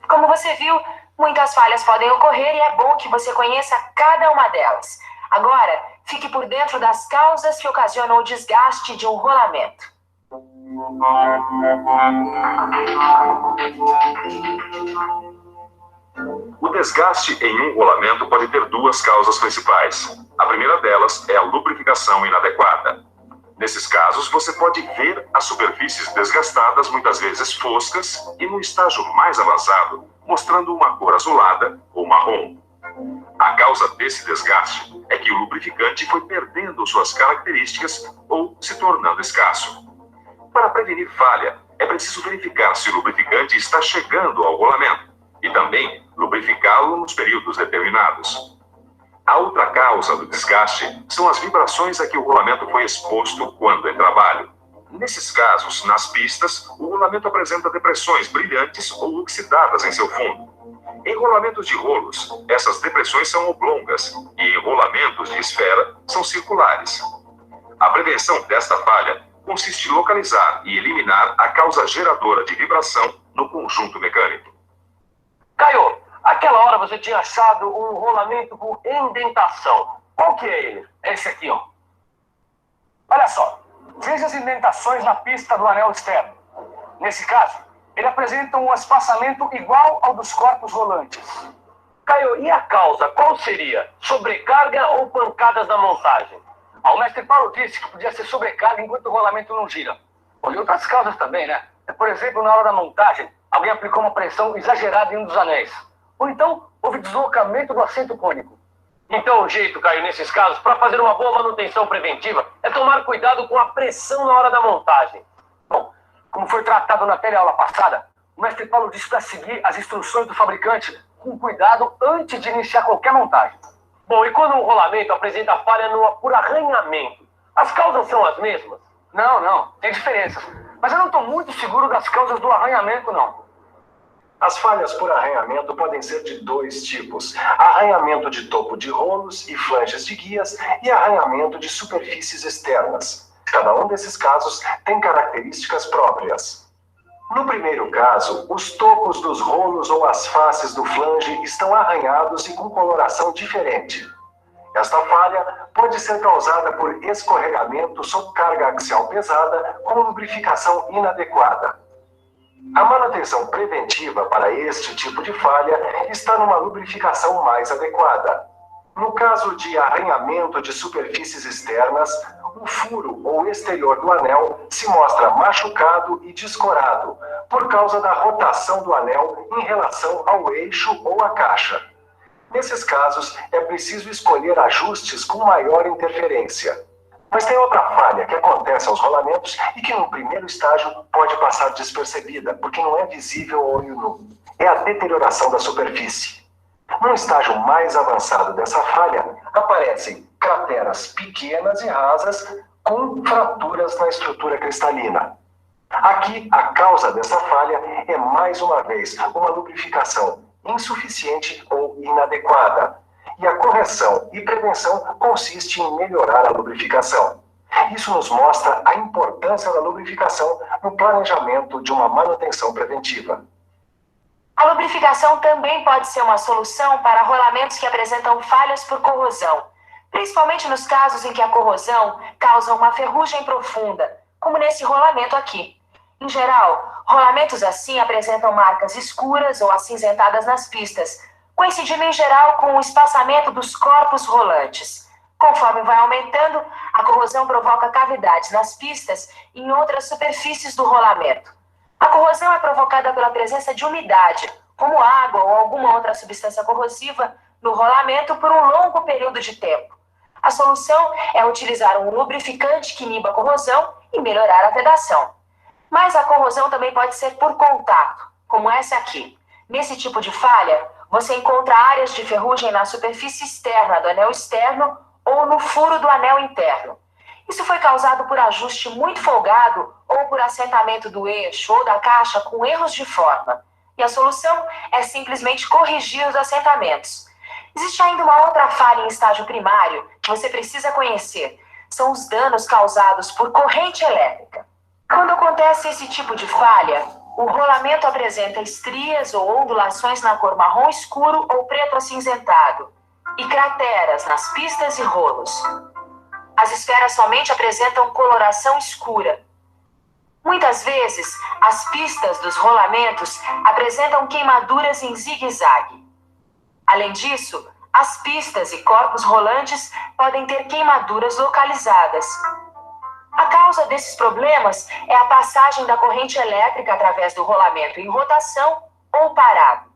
Como você viu, muitas falhas podem ocorrer e é bom que você conheça cada uma delas. Agora, fique por dentro das causas que ocasionam o desgaste de um rolamento. O desgaste em um rolamento pode ter duas causas principais. A primeira delas é a lubrificação inadequada. Nesses casos, você pode ver as superfícies desgastadas, muitas vezes foscas, e no estágio mais avançado, mostrando uma cor azulada ou marrom. A causa desse desgaste é que o lubrificante foi perdendo suas características ou se tornando escasso. Para prevenir falha, é preciso verificar se o lubrificante está chegando ao rolamento e também lubrificá-lo nos períodos determinados. A outra causa do desgaste são as vibrações a que o rolamento foi exposto quando em trabalho. Nesses casos, nas pistas, o rolamento apresenta depressões brilhantes ou oxidadas em seu fundo. Em rolamentos de rolos, essas depressões são oblongas e em rolamentos de esfera são circulares. A prevenção desta falha consiste em localizar e eliminar a causa geradora de vibração no conjunto mecânico. Caio, aquela hora você tinha achado um rolamento com indentação. Qual que é ele? Esse aqui, ó. Olha só, veja as indentações na pista do anel externo. Nesse caso, ele apresenta um espaçamento igual ao dos corpos rolantes. Caio, e a causa? Qual seria? Sobrecarga ou pancadas na montagem? O mestre Paulo disse que podia ser sobrecarga enquanto o rolamento não gira. E outras causas também, né? Por exemplo, na hora da montagem, alguém aplicou uma pressão exagerada em um dos anéis. Ou então, houve deslocamento do assento cônico. Então, o jeito, Caio, nesses casos, para fazer uma boa manutenção preventiva, é tomar cuidado com a pressão na hora da montagem. Bom, como foi tratado na teleaula passada, o mestre Paulo disse para seguir as instruções do fabricante com cuidado antes de iniciar qualquer montagem. Bom, e quando um rolamento apresenta falha por arranhamento, as causas são as mesmas? Não, tem diferenças. Mas eu não estou muito seguro das causas do arranhamento, não. As falhas por arranhamento podem ser de dois tipos: arranhamento de topo de rolos e flanges de guias e arranhamento de superfícies externas. Cada um desses casos tem características próprias. No primeiro caso, os topos dos rolos ou as faces do flange estão arranhados e com coloração diferente. Esta falha pode ser causada por escorregamento sob carga axial pesada com lubrificação inadequada. A manutenção preventiva para este tipo de falha está numa lubrificação mais adequada. No caso de arranhamento de superfícies externas, o furo ou exterior do anel se mostra machucado e descorado, por causa da rotação do anel em relação ao eixo ou à caixa. Nesses casos, é preciso escolher ajustes com maior interferência. Mas tem outra falha que acontece aos rolamentos e que no primeiro estágio pode passar despercebida, porque não é visível ao olho nu. É a deterioração da superfície. No estágio mais avançado dessa falha, aparecem crateras pequenas e rasas com fraturas na estrutura cristalina. Aqui, a causa dessa falha é, mais uma vez, uma lubrificação insuficiente ou inadequada. E a correção e prevenção consiste em melhorar a lubrificação. Isso nos mostra a importância da lubrificação no planejamento de uma manutenção preventiva. A lubrificação também pode ser uma solução para rolamentos que apresentam falhas por corrosão, principalmente nos casos em que a corrosão causa uma ferrugem profunda, como nesse rolamento aqui. Em geral, rolamentos assim apresentam marcas escuras ou acinzentadas nas pistas, coincidindo em geral com o espaçamento dos corpos rolantes. Conforme vai aumentando, a corrosão provoca cavidades nas pistas e em outras superfícies do rolamento. A corrosão é provocada pela presença de umidade, como água ou alguma outra substância corrosiva, no rolamento por um longo período de tempo. A solução é utilizar um lubrificante que iniba a corrosão e melhorar a vedação. Mas a corrosão também pode ser por contato, como essa aqui. Nesse tipo de falha, você encontra áreas de ferrugem na superfície externa do anel externo ou no furo do anel interno. Isso foi causado por ajuste muito folgado ou por assentamento do eixo ou da caixa com erros de forma. E a solução é simplesmente corrigir os assentamentos. Existe ainda uma outra falha em estágio primário que você precisa conhecer. São os danos causados por corrente elétrica. Quando acontece esse tipo de falha, o rolamento apresenta estrias ou ondulações na cor marrom escuro ou preto acinzentado e crateras nas pistas e rolos. As esferas somente apresentam coloração escura. Muitas vezes, as pistas dos rolamentos apresentam queimaduras em zigue-zague. Além disso, as pistas e corpos rolantes podem ter queimaduras localizadas. A causa desses problemas é a passagem da corrente elétrica através do rolamento em rotação ou parado.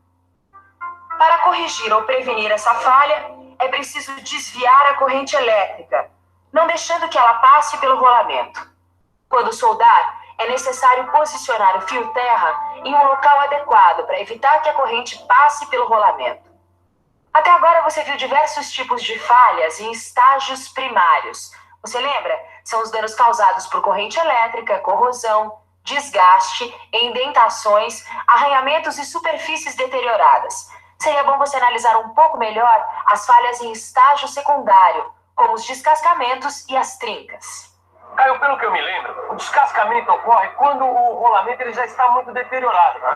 Para corrigir ou prevenir essa falha, é preciso desviar a corrente elétrica, não deixando que ela passe pelo rolamento. Quando soldar, é necessário posicionar o fio terra em um local adequado para evitar que a corrente passe pelo rolamento. Até agora você viu diversos tipos de falhas em estágios primários. Você lembra? São os danos causados por corrente elétrica, corrosão, desgaste, indentações, arranhamentos e superfícies deterioradas. Seria bom você analisar um pouco melhor as falhas em estágio secundário, como os descascamentos e as trincas. Caio, pelo que eu me lembro, o descascamento ocorre quando o rolamento ele já está muito deteriorado, né?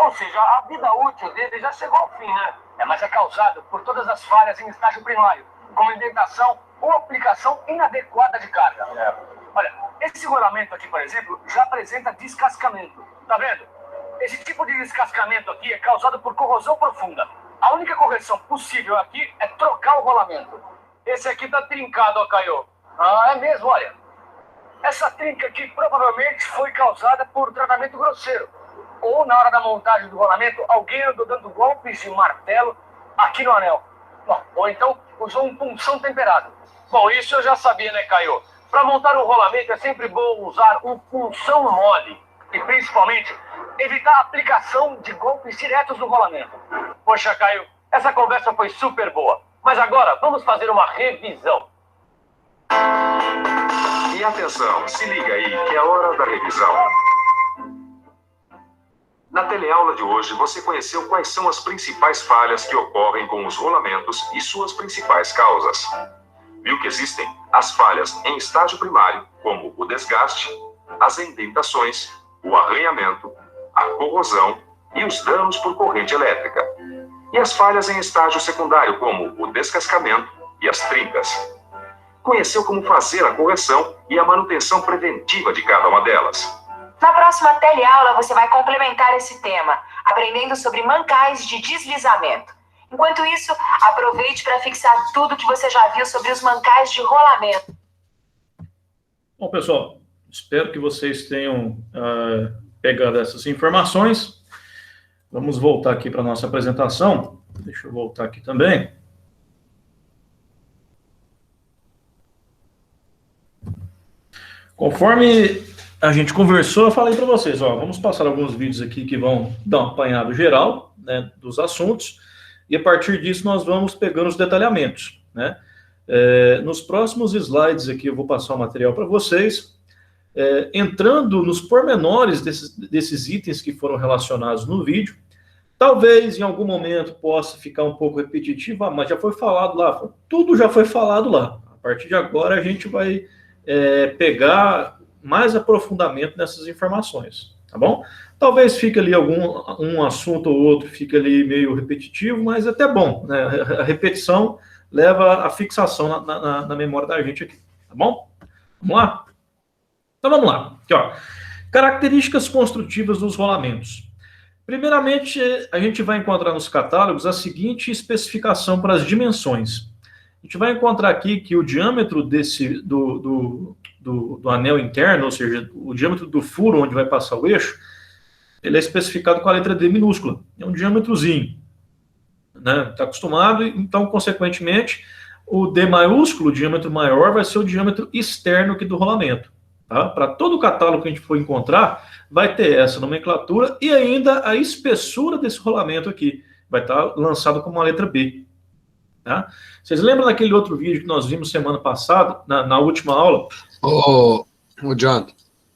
Ou seja, a vida útil dele já chegou ao fim, né? Mas é causado por todas as falhas em estágio primário, como indentação ou aplicação inadequada de carga. Olha, esse rolamento aqui, por exemplo, já apresenta descascamento. Tá vendo? Esse tipo de descascamento aqui é causado por corrosão profunda. A única correção possível aqui é trocar o rolamento. Esse aqui tá trincado, ó, Caio. É mesmo, olha. Essa trinca aqui provavelmente foi causada por tratamento grosseiro. Ou na hora da montagem do rolamento, alguém andou dando golpes de martelo aqui no anel. Bom, ou então usou um punção temperado. Bom, isso eu já sabia, né, Caio? Para montar um rolamento é sempre bom usar um punção mole. E principalmente, evitar a aplicação de golpes diretos no rolamento. Poxa, Caio, essa conversa foi super boa. Mas agora, vamos fazer uma revisão. E atenção, se liga aí que é hora da revisão. Na teleaula de hoje, você conheceu quais são as principais falhas que ocorrem com os rolamentos e suas principais causas. Viu que existem as falhas em estágio primário, como o desgaste, as indentações, o arranhamento, a corrosão e os danos por corrente elétrica. E as falhas em estágio secundário, como o descascamento e as trincas. Conheceu como fazer a correção e a manutenção preventiva de cada uma delas. Na próxima teleaula você vai complementar esse tema, aprendendo sobre mancais de deslizamento. Enquanto isso, aproveite para fixar tudo que você já viu sobre os mancais de rolamento. Bom, pessoal, espero que vocês tenham pegado essas informações. Vamos voltar aqui para a nossa apresentação. Deixa eu voltar aqui também. Conforme a gente conversou, eu falei para vocês, ó, vamos passar alguns vídeos aqui que vão dar um apanhado geral, né, dos assuntos, e a partir disso nós vamos pegando os detalhamentos, né? Nos próximos slides aqui eu vou passar o material para vocês, entrando nos pormenores desses itens que foram relacionados no vídeo. Talvez em algum momento possa ficar um pouco repetitivo, mas já foi falado lá, tudo já foi falado lá. A partir de agora a gente vai pegar mais aprofundamento nessas informações, tá bom? Talvez fique ali um assunto ou outro, fique ali meio repetitivo, mas é até bom, né? A repetição leva a fixação na memória da gente aqui, tá bom? Vamos lá? Então vamos lá. Aqui, ó. Características construtivas dos rolamentos. Primeiramente, a gente vai encontrar nos catálogos a seguinte especificação para as dimensões. A gente vai encontrar aqui que o diâmetro do anel interno, ou seja, o diâmetro do furo onde vai passar o eixo, ele é especificado com a letra D minúscula. É um diâmetrozinho. Né? Está acostumado, então, consequentemente, o D maiúsculo, o diâmetro maior, vai ser o diâmetro externo aqui do rolamento. Tá? Para todo o catálogo que a gente for encontrar, vai ter essa nomenclatura e ainda a espessura desse rolamento aqui. Vai estar lançado como uma letra B. Tá? Vocês lembram daquele outro vídeo que nós vimos semana passada, na última aula? Ô, John,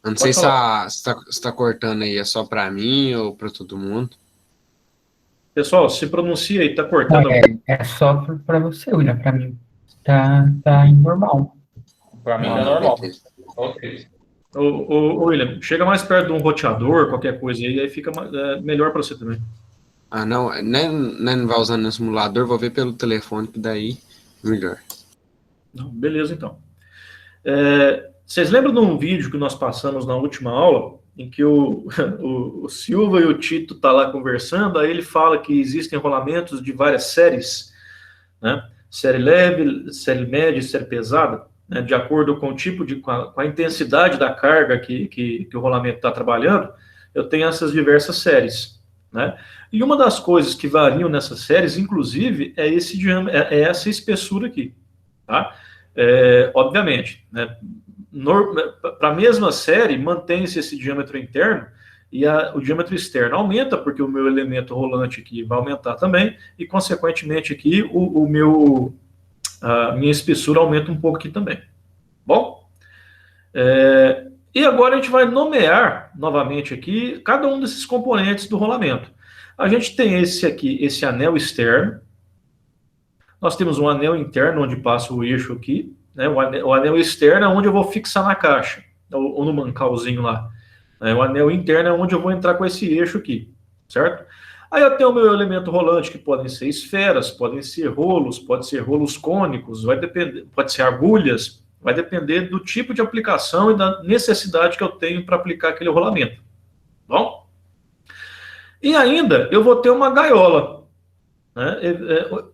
eu não sei se está cortando aí, é só para mim ou para todo mundo? Pessoal, se pronuncia aí, está cortando. É só para você, William, para mim tá normal. Para mim tá normal. Ok. William, chega mais perto de um roteador, qualquer coisa aí fica melhor para você também. Ah, não, nem vai usando no simulador, vou ver pelo telefone, que daí melhor. Não, beleza, então. Vocês lembram de um vídeo que nós passamos na última aula, em que o Silva e o Tito tá lá conversando, aí ele fala que existem rolamentos de várias séries, né? Série leve, série média e série pesada, né? De acordo com o tipo com a intensidade da carga que o rolamento está trabalhando, eu tenho essas diversas séries, né? E uma das coisas que variam nessas séries, inclusive, é essa espessura aqui, tá? Obviamente, né? Para a mesma série, mantém-se esse diâmetro interno e o diâmetro externo aumenta, porque o meu elemento rolante aqui vai aumentar também, e, consequentemente, aqui a minha espessura aumenta um pouco aqui também. Bom? E agora a gente vai nomear, novamente aqui, cada um desses componentes do rolamento. A gente tem esse aqui, esse anel externo. Nós temos um anel interno, onde passa o eixo aqui. Né, o anel externo é onde eu vou fixar na caixa, ou no mancalzinho lá. O anel interno é onde eu vou entrar com esse eixo aqui, certo? Aí eu tenho o meu elemento rolante, que podem ser esferas, podem ser rolos cônicos, pode ser agulhas, vai depender do tipo de aplicação e da necessidade que eu tenho para aplicar aquele rolamento. Bom? E ainda eu vou ter uma gaiola. Né?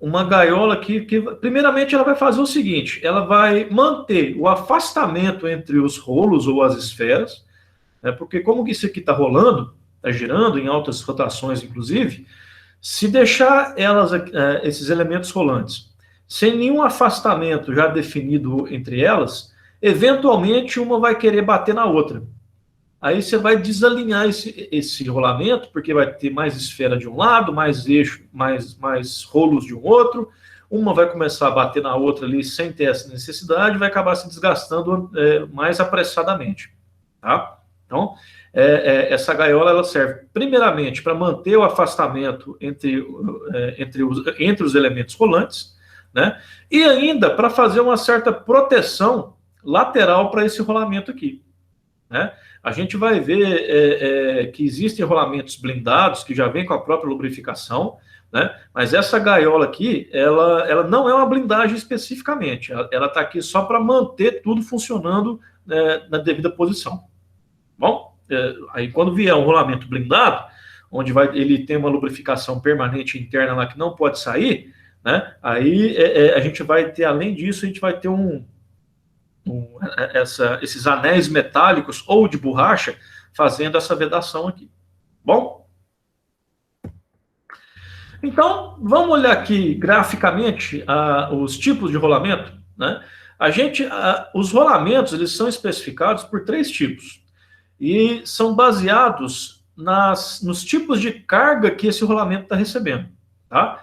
Uma gaiola que, primeiramente, ela vai fazer o seguinte: ela vai manter o afastamento entre os rolos ou as esferas, né? Porque como isso aqui está rolando, está girando em altas rotações, inclusive, se deixar esses elementos rolantes sem nenhum afastamento já definido entre elas, eventualmente uma vai querer bater na outra. Aí você vai desalinhar esse rolamento, porque vai ter mais esfera de um lado, mais eixo, mais rolos de um outro. Uma vai começar a bater na outra ali sem ter essa necessidade, vai acabar se desgastando mais apressadamente. Tá? Então, essa gaiola ela serve primeiramente para manter o afastamento entre os elementos rolantes, né? E ainda para fazer uma certa proteção lateral para esse rolamento aqui, né? A gente vai ver que existem rolamentos blindados que já vêm com a própria lubrificação, né? Mas essa gaiola aqui, ela não é uma blindagem especificamente, ela está aqui só para manter tudo funcionando na devida posição. Bom, aí quando vier um rolamento blindado, onde ele tem uma lubrificação permanente interna lá que não pode sair, né? Aí a gente vai ter, além disso, a gente vai ter esses anéis metálicos ou de borracha fazendo essa vedação aqui. Bom? Então, vamos olhar aqui graficamente os tipos de rolamento, né? Os rolamentos, eles são especificados por 3 tipos e são baseados nos tipos de carga que esse rolamento está recebendo, tá?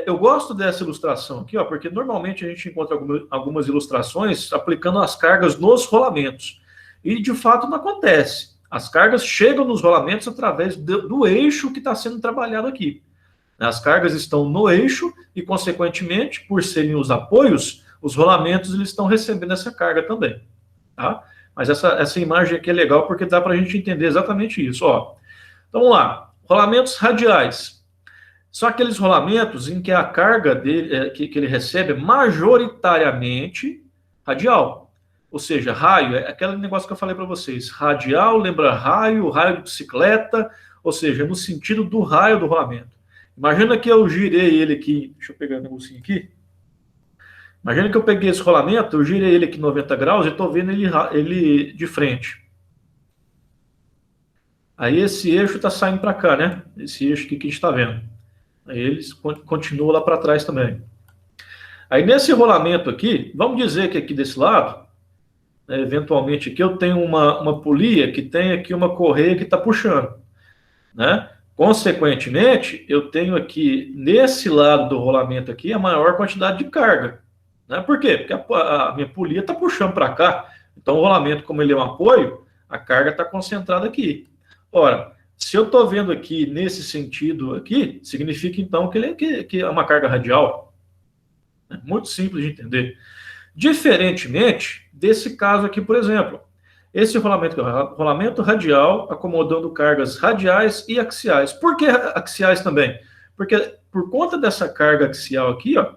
Eu gosto dessa ilustração aqui, ó, porque normalmente a gente encontra algumas ilustrações aplicando as cargas nos rolamentos. E, de fato, não acontece. As cargas chegam nos rolamentos através do eixo que está sendo trabalhado aqui. As cargas estão no eixo e, consequentemente, por serem os apoios, os rolamentos eles estão recebendo essa carga também. Tá? Mas essa imagem aqui é legal porque dá para a gente entender exatamente isso. Ó. Então, vamos lá. Rolamentos radiais. São aqueles rolamentos em que a carga dele, que ele recebe é majoritariamente radial. ou seja, raio, é aquele negócio que eu falei para vocês, radial, lembra raio, raio de bicicleta, ou seja, no sentido do raio do rolamento. Imagina que eu girei ele aqui, deixa eu pegar um negocinho aqui. Imagina que eu peguei esse rolamento, eu girei ele aqui 90 graus e estou vendo ele de frente. Aí esse eixo está saindo para cá, né? Esse eixo aqui que a gente está vendo. Aí ele continua lá para trás também. Aí nesse rolamento aqui, vamos dizer que aqui desse lado, né, eventualmente aqui eu tenho uma polia que tem aqui uma correia que está puxando, né? Consequentemente, eu tenho aqui, nesse lado do rolamento aqui, a maior quantidade de carga. Né? Por quê? Porque a minha polia está puxando para cá. Então, o rolamento, como ele é um apoio, a carga está concentrada aqui. Ora, se eu estou vendo aqui nesse sentido aqui, significa, então, que é uma carga radial. É muito simples de entender. Diferentemente desse caso aqui, por exemplo. Esse rolamento é o rolamento radial, acomodando cargas radiais e axiais. Por que axiais também? Porque por conta dessa carga axial aqui, ó,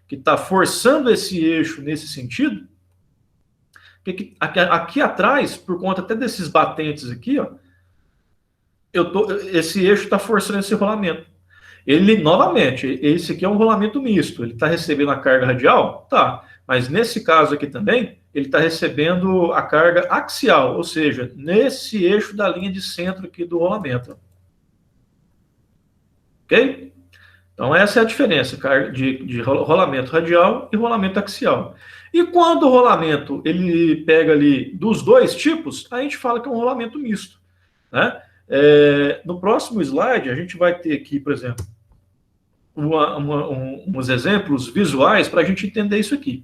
que está forçando esse eixo nesse sentido, aqui atrás, por conta até desses batentes aqui, ó, esse eixo está forçando esse rolamento. Ele, novamente, esse aqui é um rolamento misto. Ele está recebendo a carga radial? Tá. Mas nesse caso aqui também, ele está recebendo a carga axial, ou seja, nesse eixo da linha de centro aqui do rolamento. Ok? Então, essa é a diferença de rolamento radial e rolamento axial. E quando o rolamento ele pega ali dos dois tipos, a gente fala que é um rolamento misto. Né? No próximo slide, a gente vai ter aqui, por exemplo, uns exemplos visuais para a gente entender isso aqui.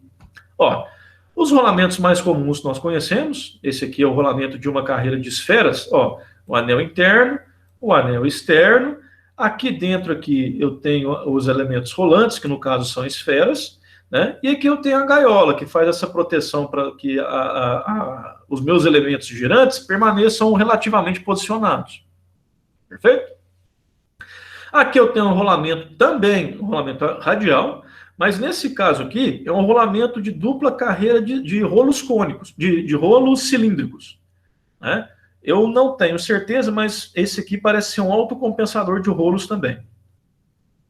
Ó, os rolamentos mais comuns que nós conhecemos, esse aqui é o rolamento de uma carreira de esferas, ó, o anel interno, o anel externo. Aqui dentro aqui eu tenho os elementos rolantes, que no caso são esferas, né? E aqui eu tenho a gaiola, que faz essa proteção para que os meus elementos girantes permaneçam relativamente posicionados. Perfeito? Aqui eu tenho um rolamento também, um rolamento radial, mas nesse caso aqui é um rolamento de dupla carreira de rolos cônicos, de rolos cilíndricos. Né? Eu não tenho certeza, mas esse aqui parece ser um autocompensador de rolos também.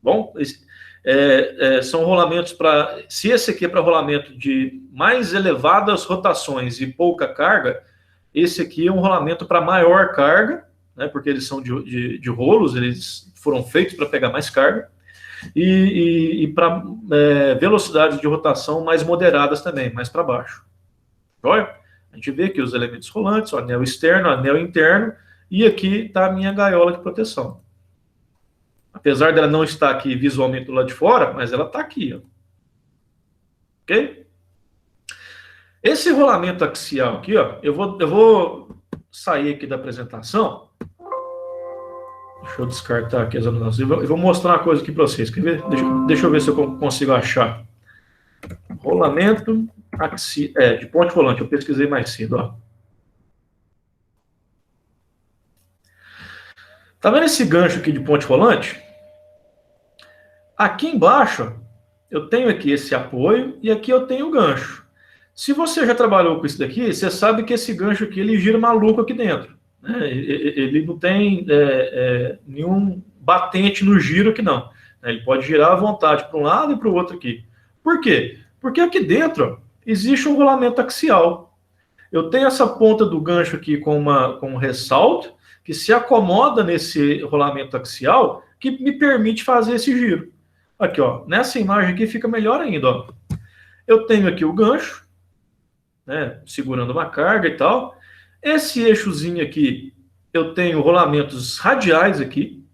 Bom, são rolamentos para... Se esse aqui é para rolamento de mais elevadas rotações e pouca carga, esse aqui é um rolamento para maior carga, né, porque eles são de rolos, eles foram feitos para pegar mais carga, e para velocidades de rotação mais moderadas também, mais para baixo. Olha, a gente vê aqui os elementos rolantes, o anel externo, o anel interno, e aqui está a minha gaiola de proteção. Apesar dela não estar aqui visualmente do lado de fora, mas ela está aqui. Ó. Ok? Esse rolamento axial aqui, ó, eu vou sair aqui da apresentação. Deixa eu descartar aqui as anotações. Eu vou mostrar uma coisa aqui para vocês. Quer ver? Deixa eu ver se eu consigo achar. Rolamento axial, de ponte rolante. Eu pesquisei mais cedo. Ó. Tá vendo esse gancho aqui de ponte rolante? Aqui embaixo, eu tenho aqui esse apoio e aqui eu tenho o gancho. Se você já trabalhou com isso daqui, você sabe que esse gancho aqui, ele gira maluco aqui dentro. Né? Ele não tem nenhum batente no giro aqui, não. Ele pode girar à vontade para um lado e para o outro aqui. Por quê? Porque aqui dentro ó, existe um rolamento axial. Eu tenho essa ponta do gancho aqui com um ressalto, que se acomoda nesse rolamento axial, que me permite fazer esse giro. Aqui, ó, nessa imagem aqui fica melhor ainda, ó. Eu tenho aqui o gancho, né, segurando uma carga e tal. Esse eixozinho aqui, eu tenho rolamentos radiais aqui,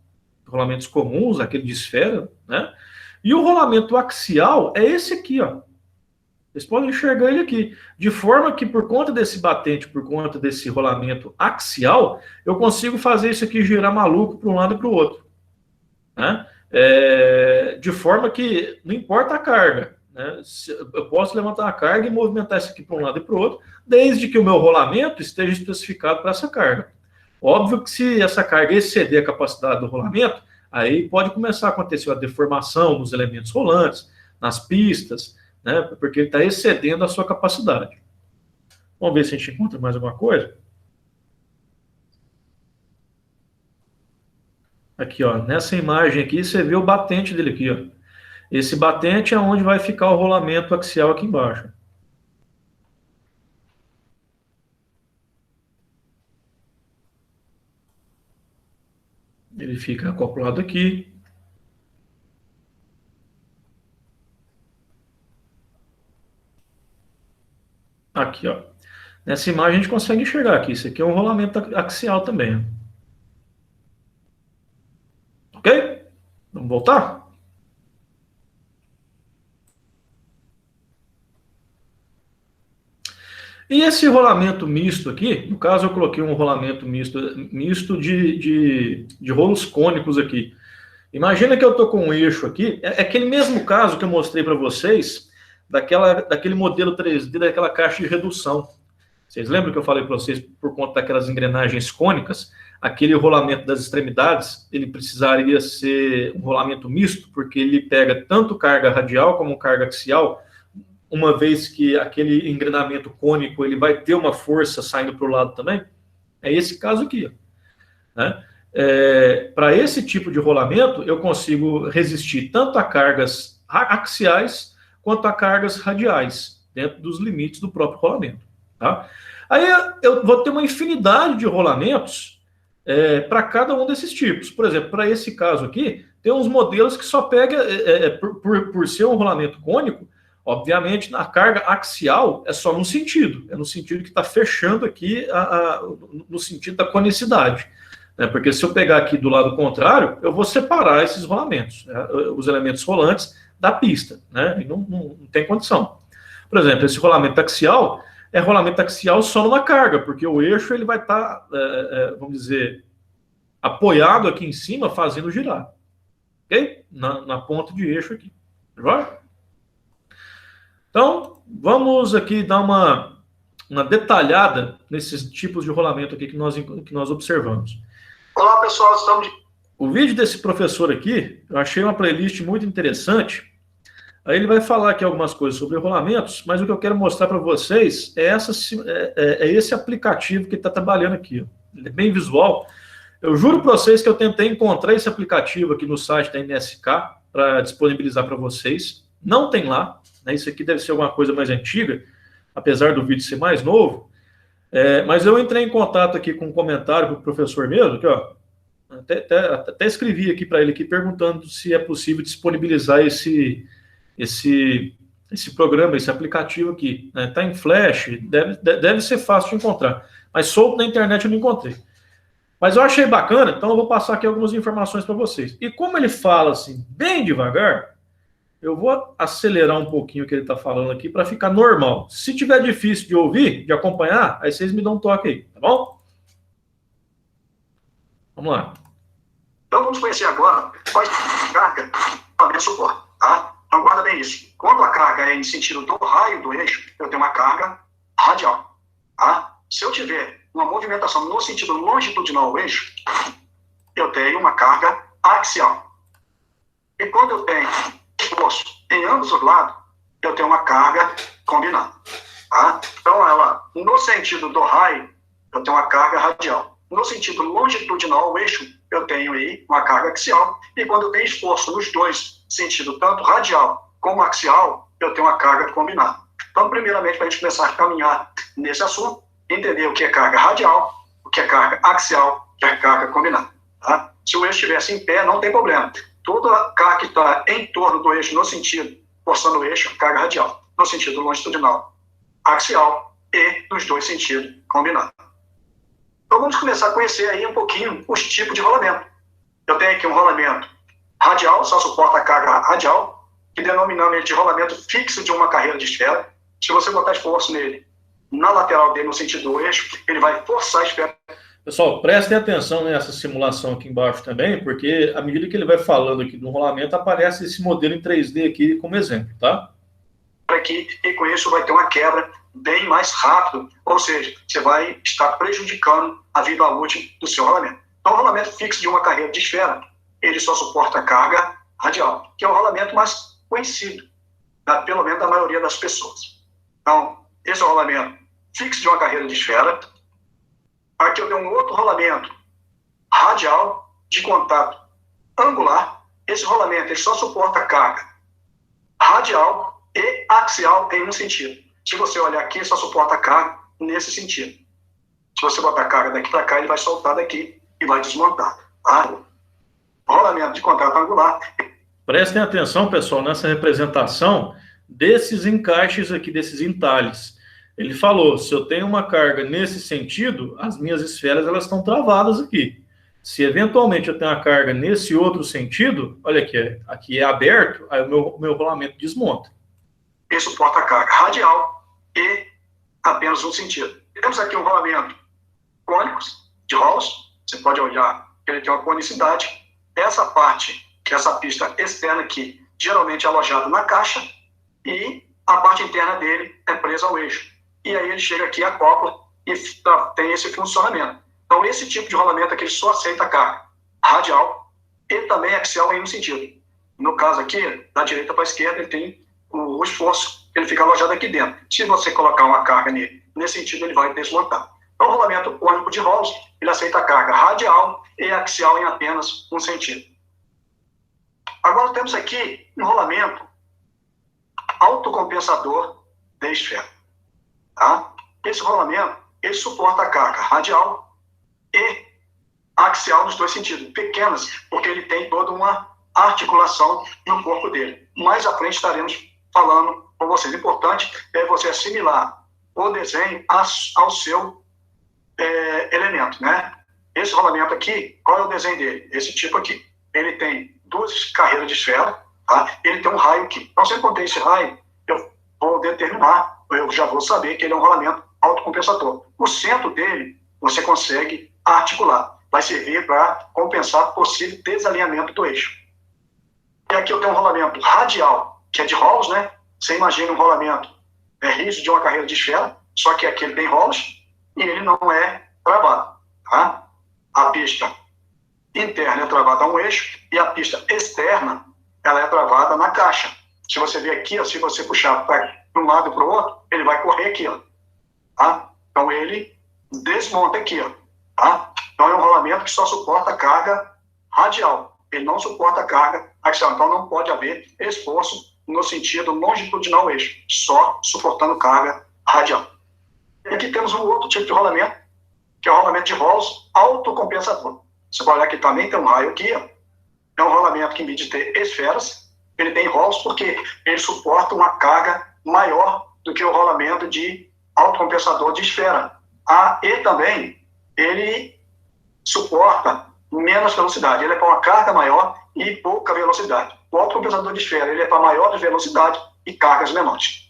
rolamentos comuns, aquele de esfera, né? E o rolamento axial é esse aqui, ó. Vocês podem enxergar ele aqui. De forma que, por conta desse batente, por conta desse rolamento axial, eu consigo fazer isso aqui girar maluco para um lado e para o outro. Né? De forma que não importa a carga. Né? Eu posso levantar a carga e movimentar isso aqui para um lado e para o outro, desde que o meu rolamento esteja especificado para essa carga. Óbvio que se essa carga exceder a capacidade do rolamento, aí pode começar a acontecer a deformação nos elementos rolantes, nas pistas, né? Porque ele está excedendo a sua capacidade. Vamos ver se a gente encontra mais alguma coisa. Aqui, ó, nessa imagem aqui, você vê o batente dele aqui, ó. Esse batente é onde vai ficar o rolamento axial aqui embaixo. Ele fica acoplado aqui. Aqui, ó. Nessa imagem a gente consegue enxergar aqui. Isso aqui é um rolamento axial também. Ok? Vamos voltar? E esse rolamento misto aqui, no caso eu coloquei um rolamento misto de rolos cônicos aqui. Imagina que eu estou com um eixo aqui, é aquele mesmo caso que eu mostrei para vocês, daquele modelo 3D, daquela caixa de redução. Vocês lembram que eu falei para vocês, por conta daquelas engrenagens cônicas, aquele rolamento das extremidades, ele precisaria ser um rolamento misto, porque ele pega tanto carga radial como carga axial, uma vez que aquele engrenamento cônico ele vai ter uma força saindo para o lado também. É esse caso aqui. Né? Para esse tipo de rolamento, eu consigo resistir tanto a cargas axiais quanto a cargas radiais, dentro dos limites do próprio rolamento. Tá? Aí eu vou ter uma infinidade de rolamentos para cada um desses tipos. Por exemplo, para esse caso aqui, tem uns modelos que só pega, por ser um rolamento cônico, obviamente, a carga axial é só num sentido, é no sentido que está fechando aqui, no sentido da conicidade. Né? Porque se eu pegar aqui do lado contrário, eu vou separar esses rolamentos, os elementos rolantes, da pista, né? E não tem condição. Por exemplo, esse rolamento axial é rolamento axial só numa carga, porque o eixo ele vai estar, vamos dizer, apoiado aqui em cima, fazendo girar. Ok? Na ponta de eixo aqui. Vai? Então, vamos aqui dar uma detalhada nesses tipos de rolamento aqui que nós observamos. Olá, pessoal, estamos... O vídeo desse professor aqui, eu achei uma playlist muito interessante. Aí ele vai falar aqui algumas coisas sobre rolamentos, mas o que eu quero mostrar para vocês é esse aplicativo que está trabalhando aqui. Ó. Ele é bem visual. Eu juro para vocês que eu tentei encontrar esse aplicativo aqui no site da MSK para disponibilizar para vocês. Não tem lá. Né? Isso aqui deve ser alguma coisa mais antiga, apesar do vídeo ser mais novo. Mas eu entrei em contato aqui com um comentário com o professor mesmo, aqui, ó. Até escrevi aqui para ele aqui perguntando se é possível disponibilizar esse programa, esse aplicativo aqui. Está em Flash, deve ser fácil de encontrar. Mas solto na internet eu não encontrei. Mas eu achei bacana, então eu vou passar aqui algumas informações para vocês. E como ele fala assim, bem devagar, eu vou acelerar um pouquinho o que ele está falando aqui para ficar normal. Se tiver difícil de ouvir, de acompanhar, aí vocês me dão um toque aí, tá bom? Vamos lá. Então vamos conhecer agora quais carga para suporte, tá? Então guarda bem isso. Quando a carga é em sentido do raio do eixo, eu tenho uma carga radial, tá? Se eu tiver uma movimentação no sentido longitudinal do eixo, eu tenho uma carga axial. E quando eu tenho esforço em ambos os lados, eu tenho uma carga combinada, tá? Então no sentido do raio, eu tenho uma carga radial. No sentido longitudinal ao eixo, eu tenho aí uma carga axial. E quando eu tenho esforço nos dois sentidos, tanto radial como axial, eu tenho uma carga combinada. Então, primeiramente, para a gente começar a caminhar nesse assunto, entender o que é carga radial, o que é carga axial, o que é carga combinada. Tá? Se o eixo estivesse em pé, não tem problema. Toda a carga que está em torno do eixo, no sentido, forçando o eixo, carga radial. No sentido longitudinal, axial e nos dois sentidos, combinado. Então vamos começar a conhecer aí um pouquinho os tipos de rolamento. Eu tenho aqui um rolamento radial, só suporta a carga radial, que denominamos ele de rolamento fixo de uma carreira de esfera. Se você botar esforço nele, na lateral dele, no sentido do eixo, ele vai forçar a esfera. Pessoal, prestem atenção nessa simulação aqui embaixo também, porque à medida que ele vai falando aqui do rolamento, aparece esse modelo em 3D aqui como exemplo, tá? Aqui, e com isso vai ter uma quebra bem mais rápido, ou seja, você vai estar prejudicando a vida útil do seu rolamento. Então, o rolamento fixo de uma carreira de esfera, ele só suporta a carga radial, que é o rolamento mais conhecido, pelo menos da maioria das pessoas. Então, esse é o rolamento fixo de uma carreira de esfera. Aqui eu tenho um outro rolamento radial de contato angular. Esse rolamento ele só suporta carga radial e axial em um sentido. Se você olhar aqui, só suporta carga nesse sentido. Se você botar a carga daqui para cá, ele vai soltar daqui e vai desmontar. Tá? Rolamento de contato angular. Prestem atenção, pessoal, nessa representação desses encaixes aqui, desses entalhes. Ele falou, se eu tenho uma carga nesse sentido, as minhas esferas elas estão travadas aqui. Se eventualmente eu tenho a carga nesse outro sentido, olha aqui é aberto, aí o meu rolamento desmonta. Ele suporta a carga radial e apenas um sentido. Temos aqui um rolamento cônico de Rolls. Você pode olhar que ele tem uma conicidade. Essa parte, que é essa pista externa aqui, geralmente é alojada na caixa e a parte interna dele é presa ao eixo. E aí ele chega aqui, acopla e tem esse funcionamento. Então, esse tipo de rolamento aqui ele só aceita carga radial e também axial em um sentido. No caso aqui, da direita para a esquerda, ele tem o esforço, ele fica alojado aqui dentro. Se você colocar uma carga nele, nesse sentido, ele vai desmontar. Então, o rolamento cônico de Rolls, ele aceita carga radial e axial em apenas um sentido. Agora temos aqui um rolamento autocompensador de esfera. Tá? Esse rolamento, ele suporta a carga radial e axial nos dois sentidos, pequenas, porque ele tem toda uma articulação no corpo dele. Mais à frente estaremos falando com vocês. O importante é você assimilar o desenho ao seu elemento, né? Esse rolamento aqui, qual é o desenho dele? Esse tipo aqui. Ele tem duas carreiras de esfera, tá? Ele tem um raio aqui. Então, se eu encontrar esse raio, eu vou determinar, eu já vou saber que ele é um rolamento autocompensador. O centro dele, você consegue articular. Vai servir para compensar possível desalinhamento do eixo. E aqui eu tenho um rolamento radial, que é de Rolls, né? Você imagina um rolamento rígido de uma carreira de esfera, só que aqui ele tem Rolls e ele não é travado, tá? A pista interna é travada a um eixo e a pista externa ela é travada na caixa. Se você ver aqui, ó, se você puxar para um lado e para o outro, ele vai correr aqui, ó, tá? Então ele desmonta aqui, ó, tá? Então é um rolamento que só suporta carga radial, ele não suporta carga axial, então não pode haver esforço no sentido longitudinal ao eixo, só suportando carga radial. E aqui temos um outro tipo de rolamento, que é o rolamento de Rolls autocompensador. Você pode olhar que também tem um raio aqui, ó. É um rolamento que, em vez de ter esferas, ele tem Rolls porque ele suporta uma carga maior do que o rolamento de autocompensador de esfera. E também ele suporta menos velocidade. Ele é para uma carga maior e pouca velocidade. O autocompensador de esfera ele é para maior velocidade e cargas menores.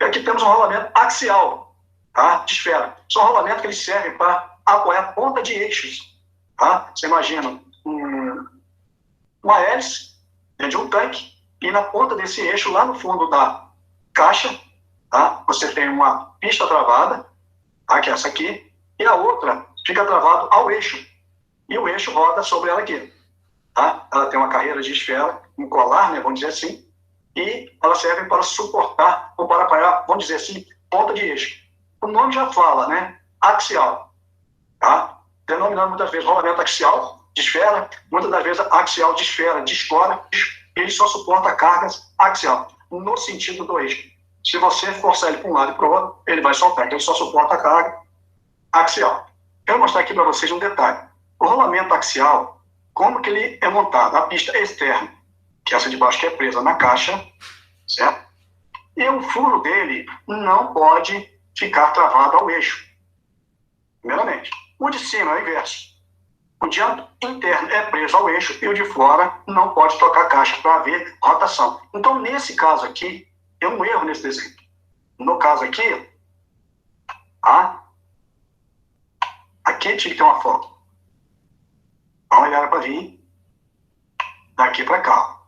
E aqui temos um rolamento axial, tá? De esfera. São rolamentos que eles servem para apoiar a ponta de eixos. Tá? Você imagina uma hélice dentro de um tanque e na ponta desse eixo, lá no fundo da caixa, tá? Você tem uma pista travada, tá? Que é essa aqui, e a outra fica travada ao eixo. E o eixo roda sobre ela aqui. Tá? Ela tem uma carreira de esfera, um colar, né, vamos dizer assim, e ela serve para suportar ou para apoiar, vamos dizer assim, ponta de eixo. O nome já fala, né? Axial. Tá? Denominando muitas vezes rolamento axial de esfera, muitas das vezes axial de esfera, de escora, ele só suporta cargas axial, no sentido do eixo. Se você forçar ele para um lado e para o outro, ele vai soltar, então ele só suporta a carga axial. Quero mostrar aqui para vocês um detalhe. O rolamento axial, como que ele é montado? A pista externa, que é essa de baixo que é presa na caixa, certo? E o furo dele não pode ficar travado ao eixo, primeiramente. O de cima é o inverso. O de interno é preso ao eixo e o de fora não pode tocar a caixa para haver rotação. Então, nesse caso aqui, é um erro nesse desenho. No caso aqui, aqui tinha que ter uma folga. Então, ele era para vir daqui para cá.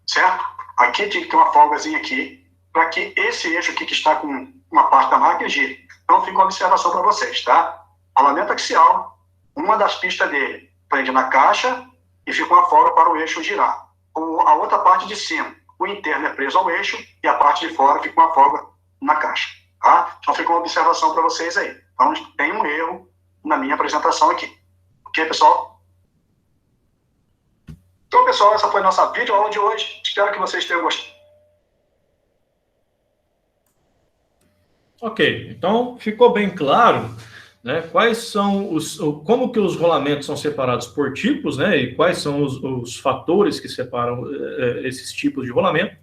Certo? Aqui tinha que ter uma folgazinha aqui, para que esse eixo aqui que está com uma parte da máquina gire. Então, fica uma observação para vocês, tá? Rolamento axial, uma das pistas dele prende na caixa e fica uma folga para o eixo girar. A outra parte de cima, o interno é preso ao eixo e a parte de fora fica uma folga na caixa. Tá? Então fica uma observação para vocês aí. Então tem um erro na minha apresentação aqui. Ok, pessoal? Então, pessoal, essa foi a nossa videoaula de hoje. Espero que vocês tenham gostado. Ok, então ficou bem claro, né, quais são como que os rolamentos são separados por tipos, né, e quais são os fatores que separam esses tipos de rolamento,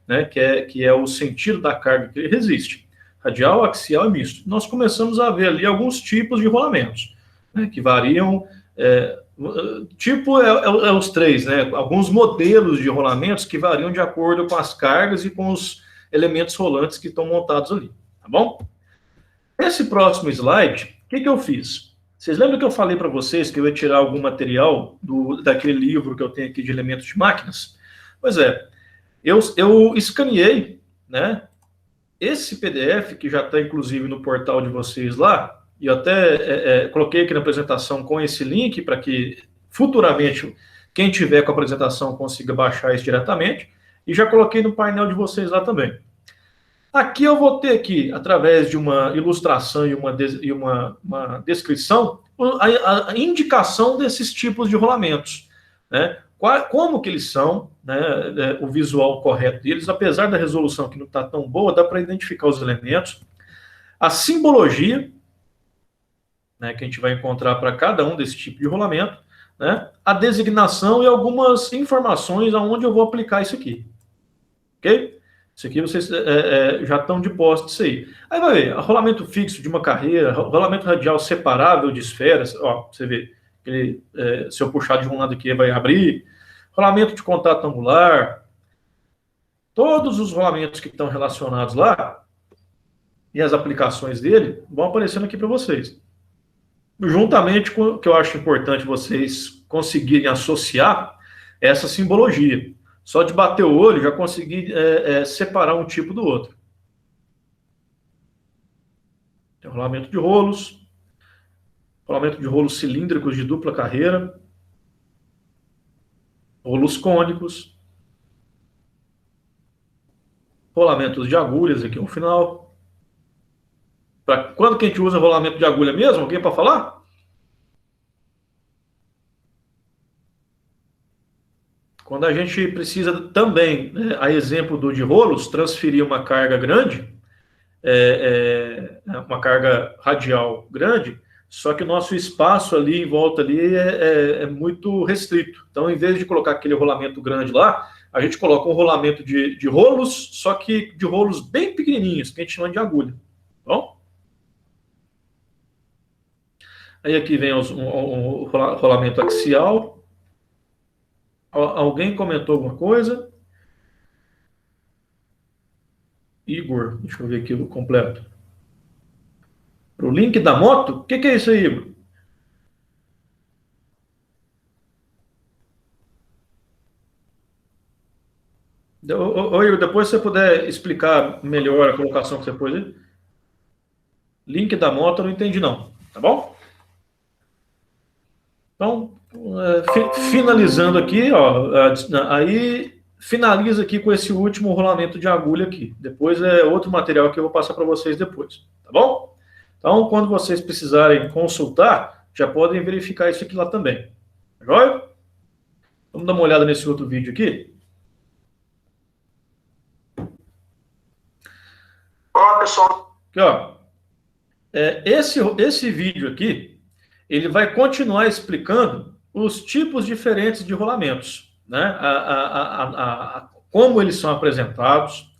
né, que é o sentido da carga que ele resiste, radial, axial e misto. Nós começamos a ver ali alguns tipos de rolamentos, né, que variam, tipo os três, né, alguns modelos de rolamentos que variam de acordo com as cargas e com os elementos rolantes que estão montados ali. Tá bom? Esse próximo slide, o que eu fiz? Vocês lembram que eu falei para vocês que eu ia tirar algum material daquele livro que eu tenho aqui de elementos de máquinas? Pois é, eu escaneei, né, esse PDF, que já está inclusive no portal de vocês lá, e eu até coloquei aqui na apresentação com esse link para que futuramente quem tiver com a apresentação consiga baixar isso diretamente, e já coloquei no painel de vocês lá também. Aqui eu vou ter aqui, através de uma ilustração e uma descrição, a indicação desses tipos de rolamentos, né? Como que eles são, né? O visual correto deles, apesar da resolução que não está tão boa, dá para identificar os elementos. A simbologia, né, que a gente vai encontrar para cada um desse tipo de rolamento, né? A designação e algumas informações aonde eu vou aplicar isso aqui. Ok? Isso aqui vocês já estão de posse disso aí. Aí vai ver, rolamento fixo de uma carreira, rolamento radial separável de esferas, ó, você vê, se eu puxar de um lado aqui vai abrir, rolamento de contato angular, todos os rolamentos que estão relacionados lá, e as aplicações dele, vão aparecendo aqui para vocês. Juntamente com o que eu acho importante vocês conseguirem associar essa simbologia. Só de bater o olho, já consegui separar um tipo do outro. Tem rolamento de rolos cilíndricos de dupla carreira, rolos cônicos, rolamentos de agulhas aqui no final. Quando que a gente usa rolamento de agulha mesmo? Alguém para falar? Quando a gente precisa também, né, a exemplo do de rolos, transferir uma carga grande, uma carga radial grande, só que o nosso espaço ali em volta ali é muito restrito. Então, em vez de colocar aquele rolamento grande lá, a gente coloca um rolamento de rolos, só que de rolos bem pequenininhos, que a gente chama de agulha. Bom? Aí aqui vem o rolamento axial. Alguém comentou alguma coisa? Igor, deixa eu ver aqui o completo. O link da moto? O que é isso aí, Igor? Ô, Igor, depois se você puder explicar melhor a colocação que você pôs aí. Link da moto eu não entendi não, tá bom? Então, finalizando aqui, ó, aí finaliza aqui com esse último rolamento de agulha aqui. Depois é outro material que eu vou passar para vocês depois, tá bom? Então, quando vocês precisarem consultar, já podem verificar isso aqui lá também. Tá joia? Vamos dar uma olhada nesse outro vídeo aqui. Olá, pessoal. Aqui, ó. Esse vídeo aqui, ele vai continuar explicando os tipos diferentes de rolamentos, né? Como eles são apresentados,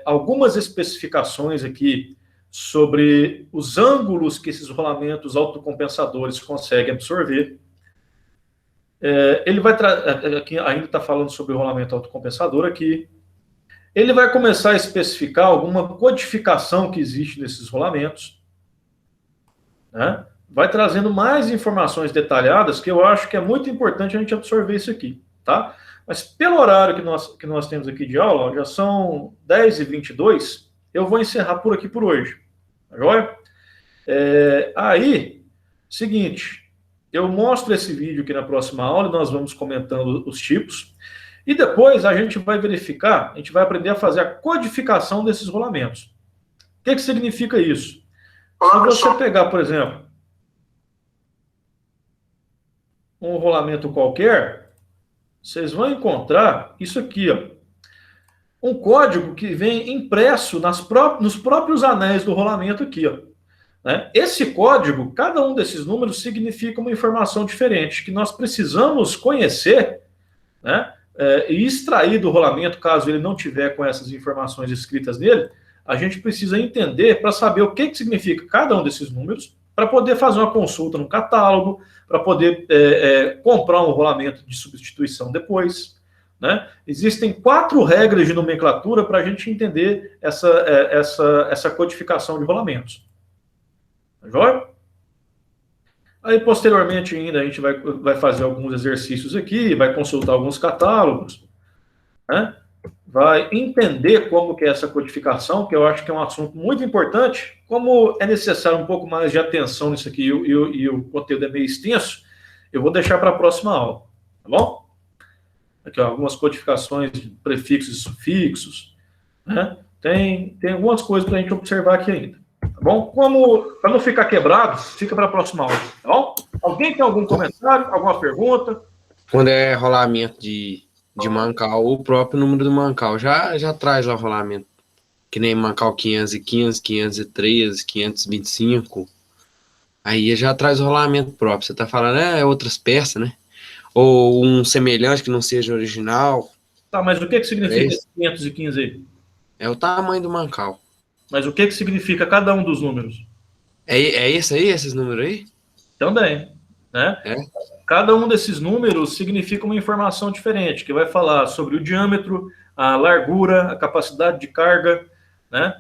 algumas especificações aqui sobre os ângulos que esses rolamentos autocompensadores conseguem absorver. Ele vai aqui ainda está falando sobre o rolamento autocompensador aqui. Ele vai começar a especificar alguma codificação que existe nesses rolamentos, né? Vai trazendo mais informações detalhadas, que eu acho que é muito importante a gente absorver isso aqui, tá? Mas pelo horário que nós temos aqui de aula, ó, já são 10h22, eu vou encerrar por aqui por hoje, tá joia? Aí, seguinte, eu mostro esse vídeo aqui na próxima aula, e nós vamos comentando os tipos. E depois a gente vai verificar, a gente vai aprender a fazer a codificação desses rolamentos. O que significa isso? Se você pegar, por exemplo, um rolamento qualquer, vocês vão encontrar isso aqui, ó, um código que vem impresso nos próprios anéis do rolamento aqui, ó, né? Esse código, cada um desses números significa uma informação diferente, que nós precisamos conhecer, né, e extrair do rolamento, caso ele não tiver com essas informações escritas nele, a gente precisa entender para saber o que significa cada um desses números, para poder fazer uma consulta no catálogo, para poder comprar um rolamento de substituição depois, né? Existem 4 regras de nomenclatura para a gente entender essa codificação de rolamentos. Tá joia? Aí, posteriormente, ainda a gente vai fazer alguns exercícios aqui, vai consultar alguns catálogos, né? Vai entender como que é essa codificação, que eu acho que é um assunto muito importante. Como é necessário um pouco mais de atenção nisso aqui e o conteúdo é meio extenso, eu vou deixar para a próxima aula, tá bom? Aqui, ó, algumas codificações de prefixos e sufixos, né? Tem algumas coisas para a gente observar aqui ainda, tá bom? Para não ficar quebrado, fica para a próxima aula, tá bom? Alguém tem algum comentário, alguma pergunta? Quando é rolamento de Mancal, o próprio número do Mancal já traz lá o rolamento. Que nem Mancal 515, 513, 525. Aí já traz o rolamento próprio. Você tá falando, outras peças, né? Ou um semelhante que não seja original. Tá, mas o que significa esse 515 aí? É o tamanho do Mancal. Mas o que significa cada um dos números? É esse aí, esses números aí? Também, né? Cada um desses números significa uma informação diferente, que vai falar sobre o diâmetro, a largura, a capacidade de carga, né?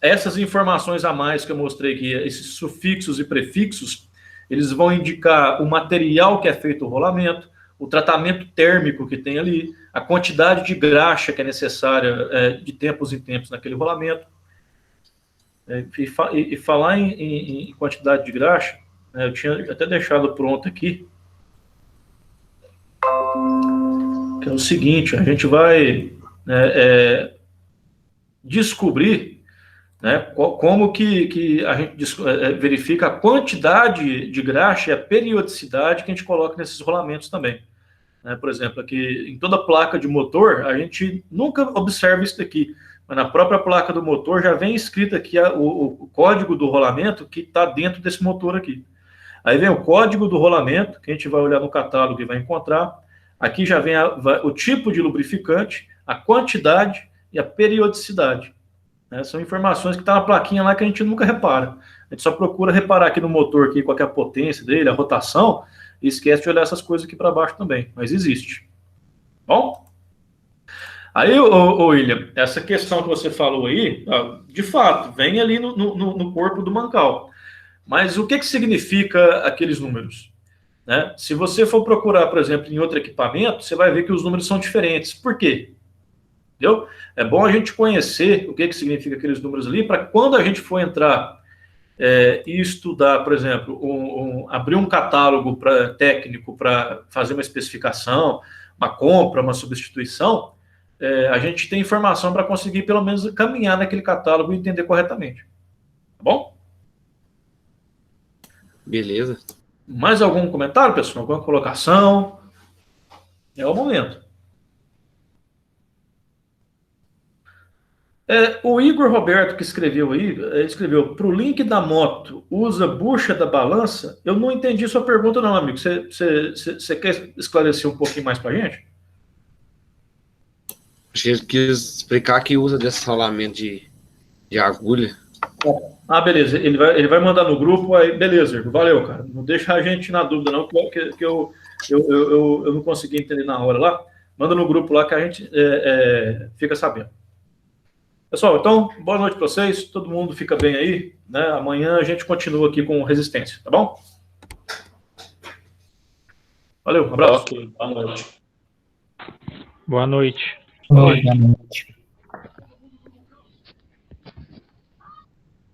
Essas informações a mais que eu mostrei aqui, esses sufixos e prefixos, eles vão indicar o material que é feito o rolamento, o tratamento térmico que tem ali, a quantidade de graxa que é necessária de tempos em tempos naquele rolamento. E falar em quantidade de graxa, eu tinha até deixado pronto aqui, que é o seguinte: a gente vai descobrir, né, como que a gente verifica a quantidade de graxa e a periodicidade que a gente coloca nesses rolamentos também. Por exemplo, aqui em toda placa de motor, a gente nunca observa isso daqui, mas na própria placa do motor já vem escrito aqui o código do rolamento que está dentro desse motor aqui. Aí vem o código do rolamento, que a gente vai olhar no catálogo e vai encontrar. Aqui já vem o tipo de lubrificante, a quantidade e a periodicidade. São informações que estão na plaquinha lá que a gente nunca repara. A gente só procura reparar aqui no motor, aqui, qual que é a potência dele, a rotação, e esquece de olhar essas coisas aqui para baixo também. Mas existe. Bom? Aí, William, essa questão que você falou aí, de fato, vem ali no corpo do Mancal. Mas o que significa aqueles números? Né? Se você for procurar, por exemplo, em outro equipamento, você vai ver que os números são diferentes. Por quê? Entendeu? É bom a gente conhecer o que significa aqueles números ali, para quando a gente for entrar e estudar, por exemplo, abrir um catálogo técnico para fazer uma especificação, uma compra, uma substituição, a gente tem informação para conseguir, pelo menos, caminhar naquele catálogo e entender corretamente. Tá bom? Beleza. Mais algum comentário, pessoal? Alguma colocação? É o momento. O Igor Roberto, que escreveu aí, escreveu: para o link da moto, usa bucha da balança? Eu não entendi sua pergunta não, amigo. Você quer esclarecer um pouquinho mais para a gente? Acho que ele quis explicar que usa desse rolamento de agulha. Ah, beleza. Ele vai mandar no grupo, aí beleza, valeu, cara. Não deixa a gente na dúvida não, que eu não consegui entender na hora lá. Manda no grupo lá que a gente fica sabendo. Pessoal, então, boa noite para vocês. Todo mundo fica bem aí, né? Amanhã a gente continua aqui com resistência, tá bom? Valeu, um abraço. Ok, boa noite. Boa noite.